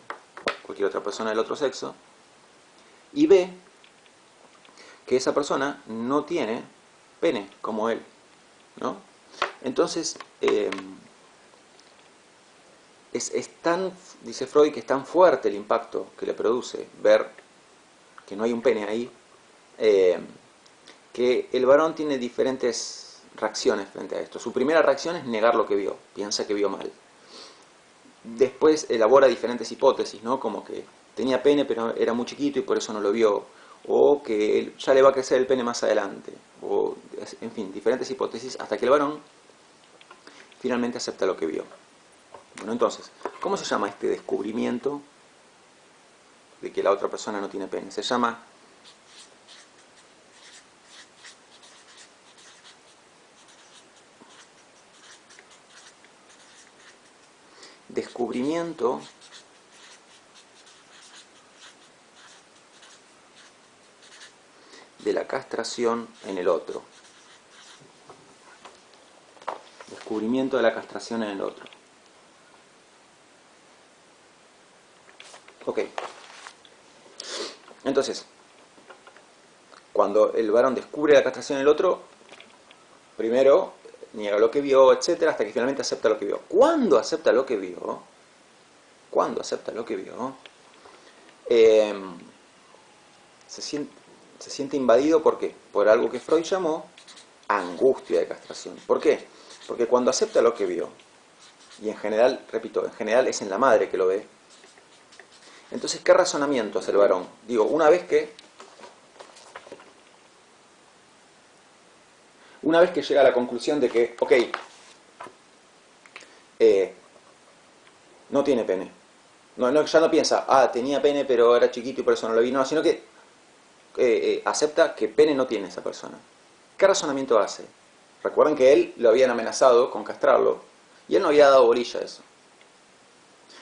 cualquier otra persona del otro sexo, y ve que esa persona no tiene pene como él, ¿no? Entonces, es tan, dice Freud, que es tan fuerte el impacto que le produce ver que no hay un pene ahí, que el varón tiene diferentes reacciones frente a esto. Su primera reacción es negar lo que vio, piensa que vio mal. Después elabora diferentes hipótesis, ¿no? Como que tenía pene pero era muy chiquito y por eso no lo vio, o que ya le va a crecer el pene más adelante, o en fin, diferentes hipótesis, hasta que el varón finalmente acepta lo que vio. Bueno, entonces, ¿cómo se llama este descubrimiento de que la otra persona no tiene pene? Se llama descubrimiento de la castración en el otro. Descubrimiento de la castración en el otro. Ok. Entonces, cuando el varón descubre la castración en el otro, primero niega lo que vio, etcétera, hasta que finalmente acepta lo que vio. ¿Cuándo acepta lo que vio? Se siente invadido, ¿por qué? Por algo que Freud llamó angustia de castración. ¿Por qué? Porque cuando acepta lo que vio, y en general, repito, en general es en la madre que lo ve, entonces, ¿qué razonamiento hace el varón? Digo, una vez que Una vez que llega a la conclusión de que, ok, no tiene pene. Ya no piensa, tenía pene pero era chiquito y por eso no lo vi. No, sino que acepta que pene no tiene esa persona. ¿Qué razonamiento hace? Recuerden que él lo habían amenazado con castrarlo y él no había dado bolilla a eso.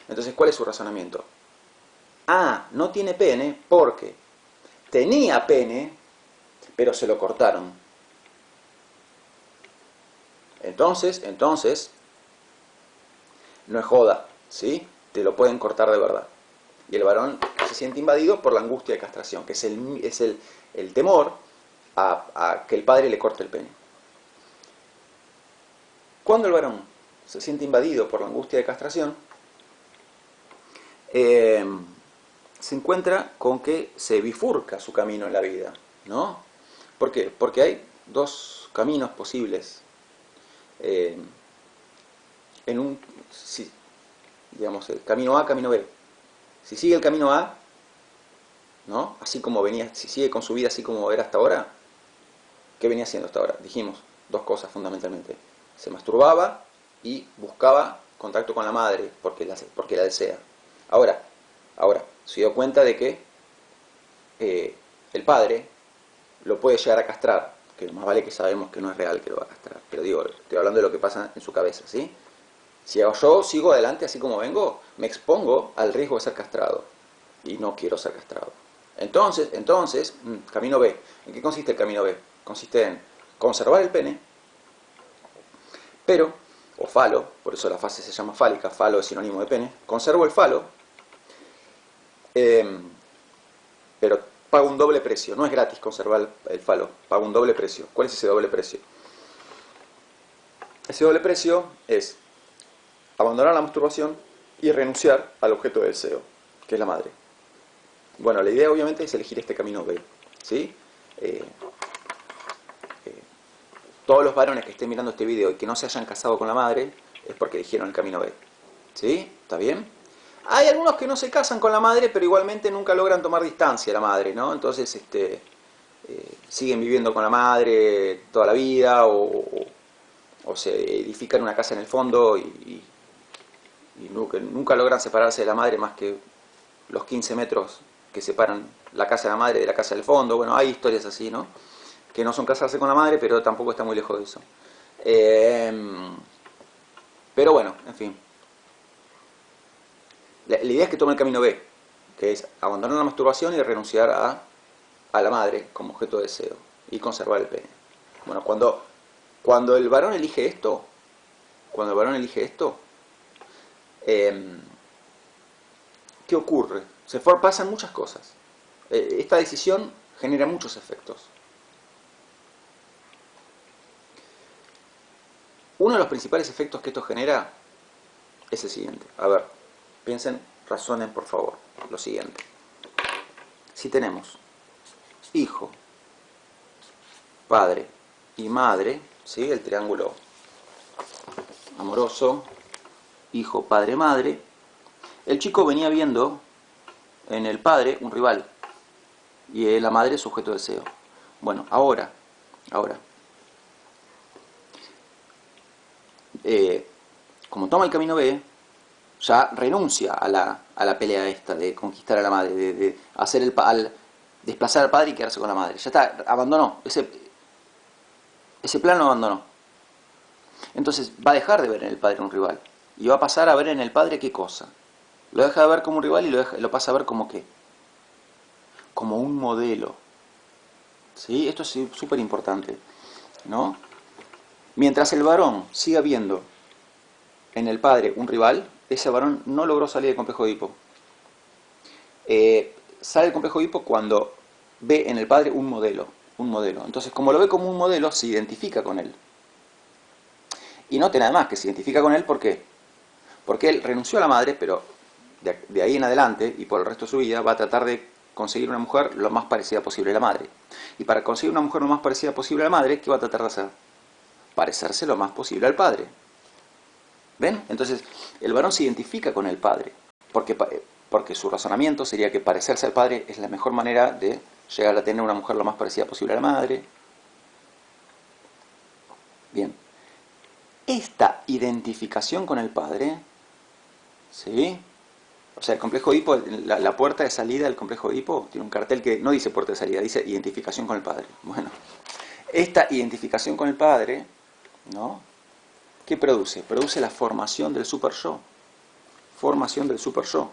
Entonces, ¿cuál es su razonamiento? No tiene pene porque tenía pene, pero se lo cortaron. Entonces, no es joda, ¿sí? Te lo pueden cortar de verdad. Y el varón se siente invadido por la angustia de castración, que es el temor a que el padre le corte el pene. Cuando el varón se siente invadido por la angustia de castración, se encuentra con que se bifurca su camino en la vida, ¿no? ¿Por qué? Porque hay dos caminos posibles. Digamos, el camino A, camino B. Si sigue el camino A, ¿no? Así como venía, si sigue con su vida así como era hasta ahora, ¿qué venía haciendo hasta ahora? Dijimos dos cosas fundamentalmente. Se masturbaba y buscaba contacto con la madre porque la desea. Ahora, se dio cuenta de que el padre lo puede llegar a castrar, que más vale que sabemos que no es real que lo va a castrar, pero digo, estoy hablando de lo que pasa en su cabeza, ¿sí? Si yo sigo adelante así como vengo, me expongo al riesgo de ser castrado y no quiero ser castrado. Entonces, camino B. ¿En qué consiste el camino B? Consiste en conservar el pene, pero, o falo, por eso la fase se llama fálica, falo es sinónimo de pene, conservo el falo, pero pago un doble precio, no es gratis conservar el falo, pago un doble precio. ¿Cuál es ese doble precio? Ese doble precio es abandonar la masturbación y renunciar al objeto de deseo, que es la madre. Bueno, la idea obviamente es elegir este camino B, ¿sí? Todos los varones que estén mirando este video y que no se hayan casado con la madre es porque eligieron el camino B, ¿sí? ¿Está bien? Hay algunos que no se casan con la madre, pero igualmente nunca logran tomar distancia de la madre, ¿no? Entonces, siguen viviendo con la madre toda la vida o se edifican una casa en el fondo y nunca logran separarse de la madre más que los 15 metros que separan la casa de la madre de la casa del fondo. Bueno, hay historias así, ¿no? Que no son casarse con la madre, pero tampoco está muy lejos de eso. Pero bueno, en fin. La idea es que tome el camino B, que es abandonar la masturbación y renunciar a la madre como objeto de deseo y conservar el pene. Bueno, cuando el varón elige esto, ¿qué ocurre? Pasan muchas cosas. Esta decisión genera muchos efectos. Uno de los principales efectos que esto genera es el siguiente. A ver, piensen, razonen por favor. Lo siguiente. Si tenemos hijo, padre y madre, ¿sí? El triángulo amoroso, hijo, padre, madre, el chico venía viendo en el padre un rival y en la madre sujeto de deseo. Bueno, ahora, como toma el camino B, ya renuncia a la pelea esta de conquistar a la madre, de hacer desplazar al padre y quedarse con la madre. Ya está, abandonó, ese plan lo abandonó. Entonces va a dejar de ver en el padre un rival y va a pasar a ver en el padre ¿qué cosa? Lo deja de ver como un rival y lo pasa a ver como ¿qué? Como un modelo. ¿Sí? Esto es súper importante, ¿no? Mientras el varón siga viendo en el padre un rival, ese varón no logró salir del complejo de Edipo. Sale del complejo de Edipo cuando ve en el padre un modelo. Entonces, como lo ve como un modelo, se identifica con él. Y note nada más que se identifica con él, ¿por qué? Porque él renunció a la madre, pero de ahí en adelante y por el resto de su vida va a tratar de conseguir una mujer lo más parecida posible a la madre. Y para conseguir una mujer lo más parecida posible a la madre, ¿qué va a tratar de hacer? Parecerse lo más posible al padre. ¿Ven? Entonces, el varón se identifica con el padre, porque su razonamiento sería que parecerse al padre es la mejor manera de llegar a tener una mujer lo más parecida posible a la madre. esta identificación con el padre, ¿sí? O sea, el complejo de Edipo, la puerta de salida del complejo de Edipo tiene un cartel que no dice puerta de salida, dice identificación con el padre. Bueno, esta identificación con el padre, ¿no? ¿Qué produce? Produce la formación del super yo. Formación del super yo.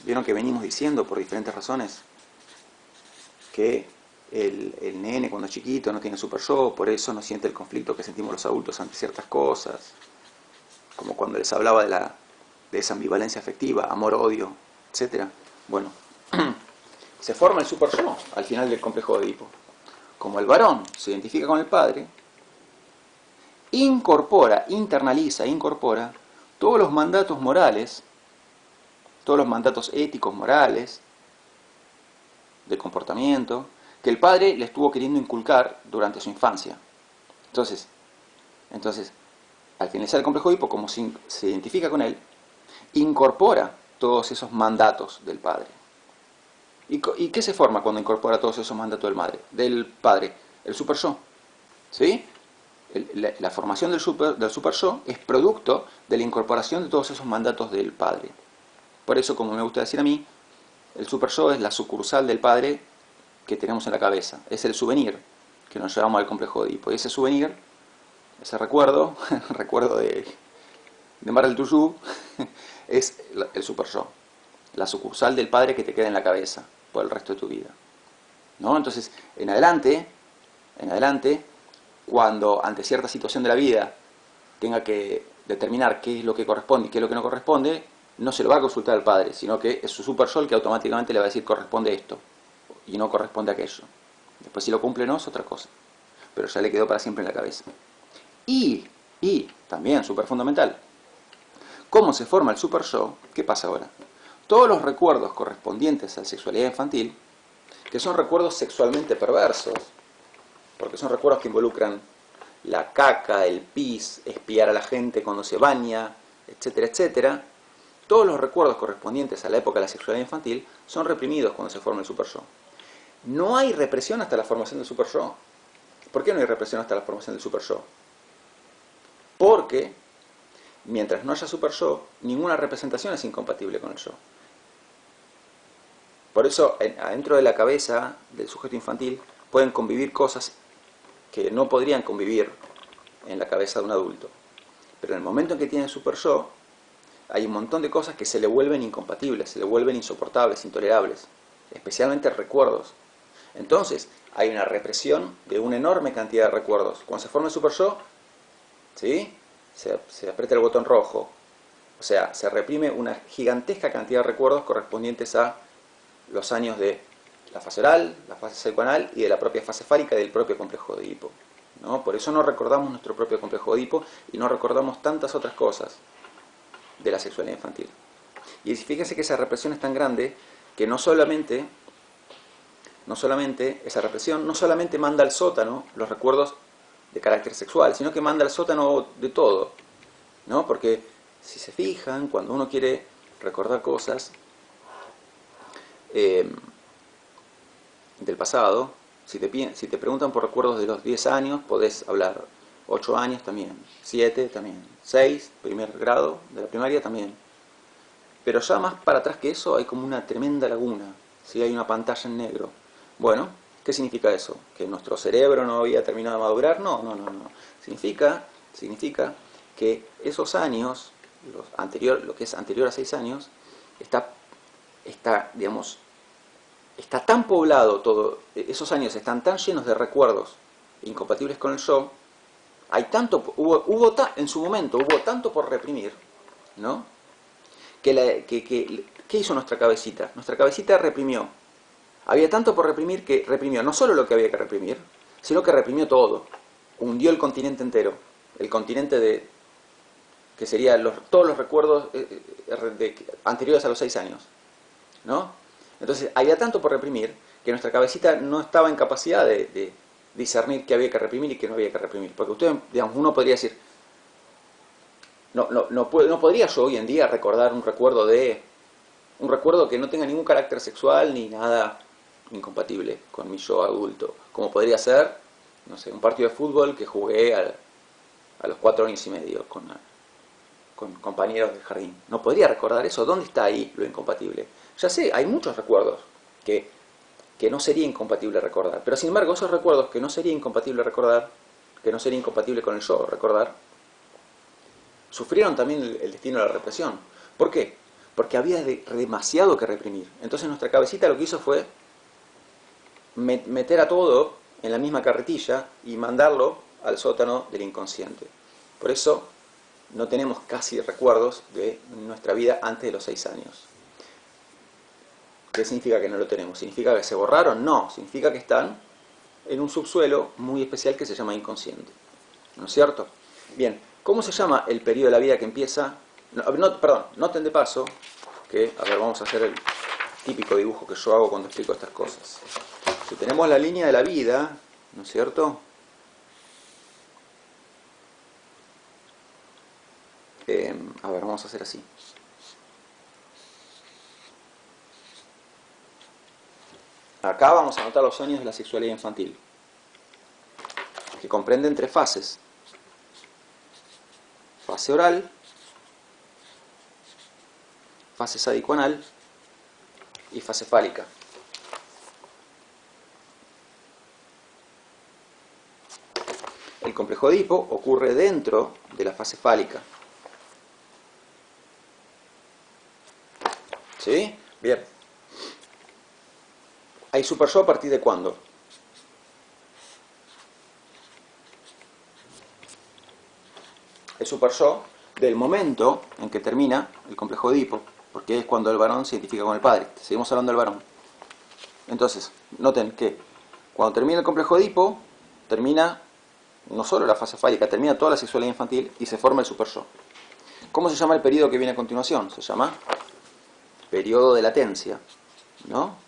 Vieron que venimos diciendo por diferentes razones que el nene cuando es chiquito no tiene super yo, por eso no siente el conflicto que sentimos los adultos ante ciertas cosas, como cuando les hablaba de esa ambivalencia afectiva, amor, odio, etc. Bueno, se forma el super yo al final del complejo de Edipo. Como el varón se identifica con el padre, internaliza, incorpora todos los mandatos morales, todos los mandatos éticos, morales, de comportamiento, que el padre le estuvo queriendo inculcar durante su infancia. Entonces, al finalizar el complejo de Edipo, como se identifica con él, incorpora todos esos mandatos del padre. ¿Y qué se forma cuando incorpora todos esos mandatos del padre? El super yo. ¿Sí? La formación del super yo es producto de la incorporación de todos esos mandatos del padre. Por eso, como me gusta decir a mí, el super yo es la sucursal del padre que tenemos en la cabeza. Es el souvenir que nos llevamos al complejo de Edipo. Y ese souvenir, ese recuerdo, recuerdo de Mar del Tuyú, es el super yo. La sucursal del padre que te queda en la cabeza por el resto de tu vida. ¿No? Entonces, en adelante, cuando ante cierta situación de la vida tenga que determinar qué es lo que corresponde y qué es lo que no corresponde, no se lo va a consultar al padre, sino que es su super yo el que automáticamente le va a decir corresponde esto y no corresponde aquello. Después si lo cumple o no es otra cosa, pero ya le quedó para siempre en la cabeza. Y también, súper fundamental, ¿cómo se forma el super yo? ¿Qué pasa ahora? Todos los recuerdos correspondientes a la sexualidad infantil, que son recuerdos sexualmente perversos, porque son recuerdos que involucran la caca, el pis, espiar a la gente cuando se baña, etcétera, etcétera, todos los recuerdos correspondientes a la época de la sexualidad infantil son reprimidos cuando se forma el super yo. No hay represión hasta la formación del super yo. ¿Por qué no hay represión hasta la formación del super yo? Porque mientras no haya super yo, ninguna representación es incompatible con el yo. Por eso, adentro de la cabeza del sujeto infantil pueden convivir cosas que no podrían convivir en la cabeza de un adulto. Pero en el momento en que tiene super yo, hay un montón de cosas que se le vuelven incompatibles, se le vuelven insoportables, intolerables, especialmente recuerdos. Entonces, hay una represión de una enorme cantidad de recuerdos. Cuando se forma el super yo, ¿sí? Se aprieta el botón rojo. O sea, se reprime una gigantesca cantidad de recuerdos correspondientes a los años de la fase oral, la fase sexual y de la propia fase fálica y del propio complejo de Edipo, ¿no? Por eso no recordamos nuestro propio complejo de Edipo y no recordamos tantas otras cosas de la sexualidad infantil. Y fíjense que esa represión es tan grande que no solamente esa represión no solamente manda al sótano los recuerdos de carácter sexual, sino que manda al sótano de todo, ¿no? Porque si se fijan, cuando uno quiere recordar cosas del pasado, si te preguntan por recuerdos de los 10 años, podés hablar 8 años también, 7 también, 6, primer grado de la primaria también. Pero ya más para atrás que eso hay como una tremenda laguna, ¿sí? Hay una pantalla en negro. Bueno, ¿qué significa eso? ¿Que nuestro cerebro no había terminado de madurar? No. Significa que esos años, lo que es anterior a 6 años, digamos, está tan poblado todo, esos años están tan llenos de recuerdos incompatibles con el yo, hay tanto, en su momento hubo tanto por reprimir, ¿no? ¿Qué hizo nuestra cabecita? Nuestra cabecita reprimió. Había tanto por reprimir que reprimió no solo lo que había que reprimir, sino que reprimió todo. Hundió el continente entero. El continente que serían todos los recuerdos anteriores a los 6 años, ¿no? Entonces, había tanto por reprimir que nuestra cabecita no estaba en capacidad de discernir qué había que reprimir y qué no había que reprimir. Porque usted, digamos, uno podría decir, no podría yo hoy en día recordar un recuerdo que no tenga ningún carácter sexual ni nada incompatible con mi yo adulto. Como podría ser, no sé, un partido de fútbol que jugué a los 4 años y medio con compañeros del jardín. No podría recordar eso. ¿Dónde está ahí lo incompatible? Ya sé, hay muchos recuerdos que no sería incompatible recordar. Pero sin embargo, esos recuerdos que no sería incompatible recordar, que no sería incompatible con el yo recordar, sufrieron también el destino de la represión. ¿Por qué? Porque había demasiado que reprimir. Entonces nuestra cabecita lo que hizo fue meter a todo en la misma carretilla y mandarlo al sótano del inconsciente. Por eso no tenemos casi recuerdos de nuestra vida antes de los 6 años. ¿Qué significa que no lo tenemos? ¿Significa que se borraron? No, significa que están en un subsuelo muy especial que se llama inconsciente. ¿No es cierto? Bien, ¿cómo se llama el periodo de la vida que empieza? Perdón, noten de paso que, a ver, vamos a hacer el típico dibujo que yo hago cuando explico estas cosas. Si tenemos la línea de la vida, ¿no es cierto? A ver, vamos a hacer así. Acá vamos a anotar los años de la sexualidad infantil, que comprenden 3 fases. Fase oral, fase sádico-anal y fase fálica. El complejo de Edipo ocurre dentro de la fase fálica. ¿Sí? Bien. ¿Hay super yo a partir de cuándo? El super yo del momento en que termina el complejo de Edipo, porque es cuando el varón se identifica con el padre. Seguimos hablando del varón. Entonces, noten que cuando termina el complejo de Edipo, termina no solo la fase fálica, termina toda la sexualidad infantil y se forma el super yo. ¿Cómo se llama el periodo que viene a continuación? Se llama periodo de latencia, ¿no?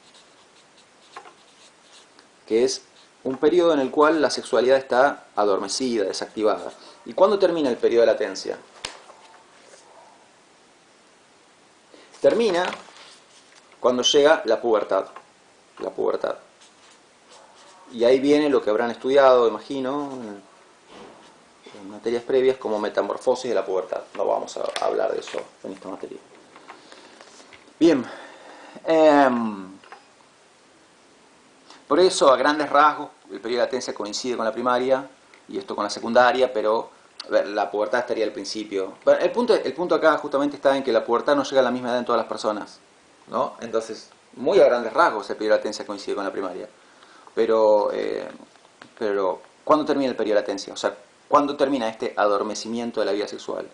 Que es un periodo en el cual la sexualidad está adormecida, desactivada. ¿Y cuándo termina el periodo de latencia? Termina cuando llega la pubertad. La pubertad. Y ahí viene lo que habrán estudiado, imagino, en materias previas, como metamorfosis de la pubertad. No vamos a hablar de eso en esta materia. Bien. Por eso, a grandes rasgos, el periodo de latencia coincide con la primaria y esto con la secundaria, pero la pubertad estaría al principio. El punto acá justamente está en que la pubertad no llega a la misma edad en todas las personas, ¿no? Entonces, muy a grandes rasgos el periodo de latencia coincide con la primaria. Pero ¿cuándo termina el periodo de latencia? O sea, ¿cuándo termina este adormecimiento de la vida sexual?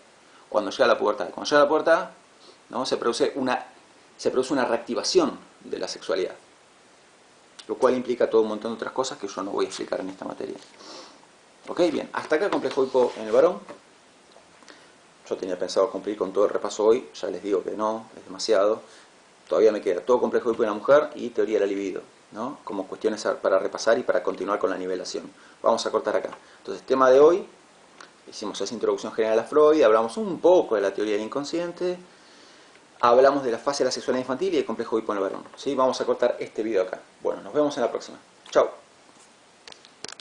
Cuando llega la pubertad. Cuando llega la pubertad, ¿no? se produce una reactivación de la sexualidad, lo cual implica todo un montón de otras cosas que yo no voy a explicar en esta materia. Ok, bien, hasta acá el complejo de Edipo en el varón. Yo tenía pensado cumplir con todo el repaso hoy, ya les digo que no, es demasiado. Todavía me queda todo complejo de Edipo en la mujer y teoría de la libido, ¿no? Como cuestiones para repasar y para continuar con la nivelación. Vamos a cortar acá. Entonces, tema de hoy, hicimos esa introducción general a Freud, hablamos un poco de la teoría del inconsciente, hablamos de la fase de la sexualidad infantil y del complejo de Edipo en el varón. ¿Sí? Vamos a cortar este video acá. Bueno, nos vemos en la próxima. Chao.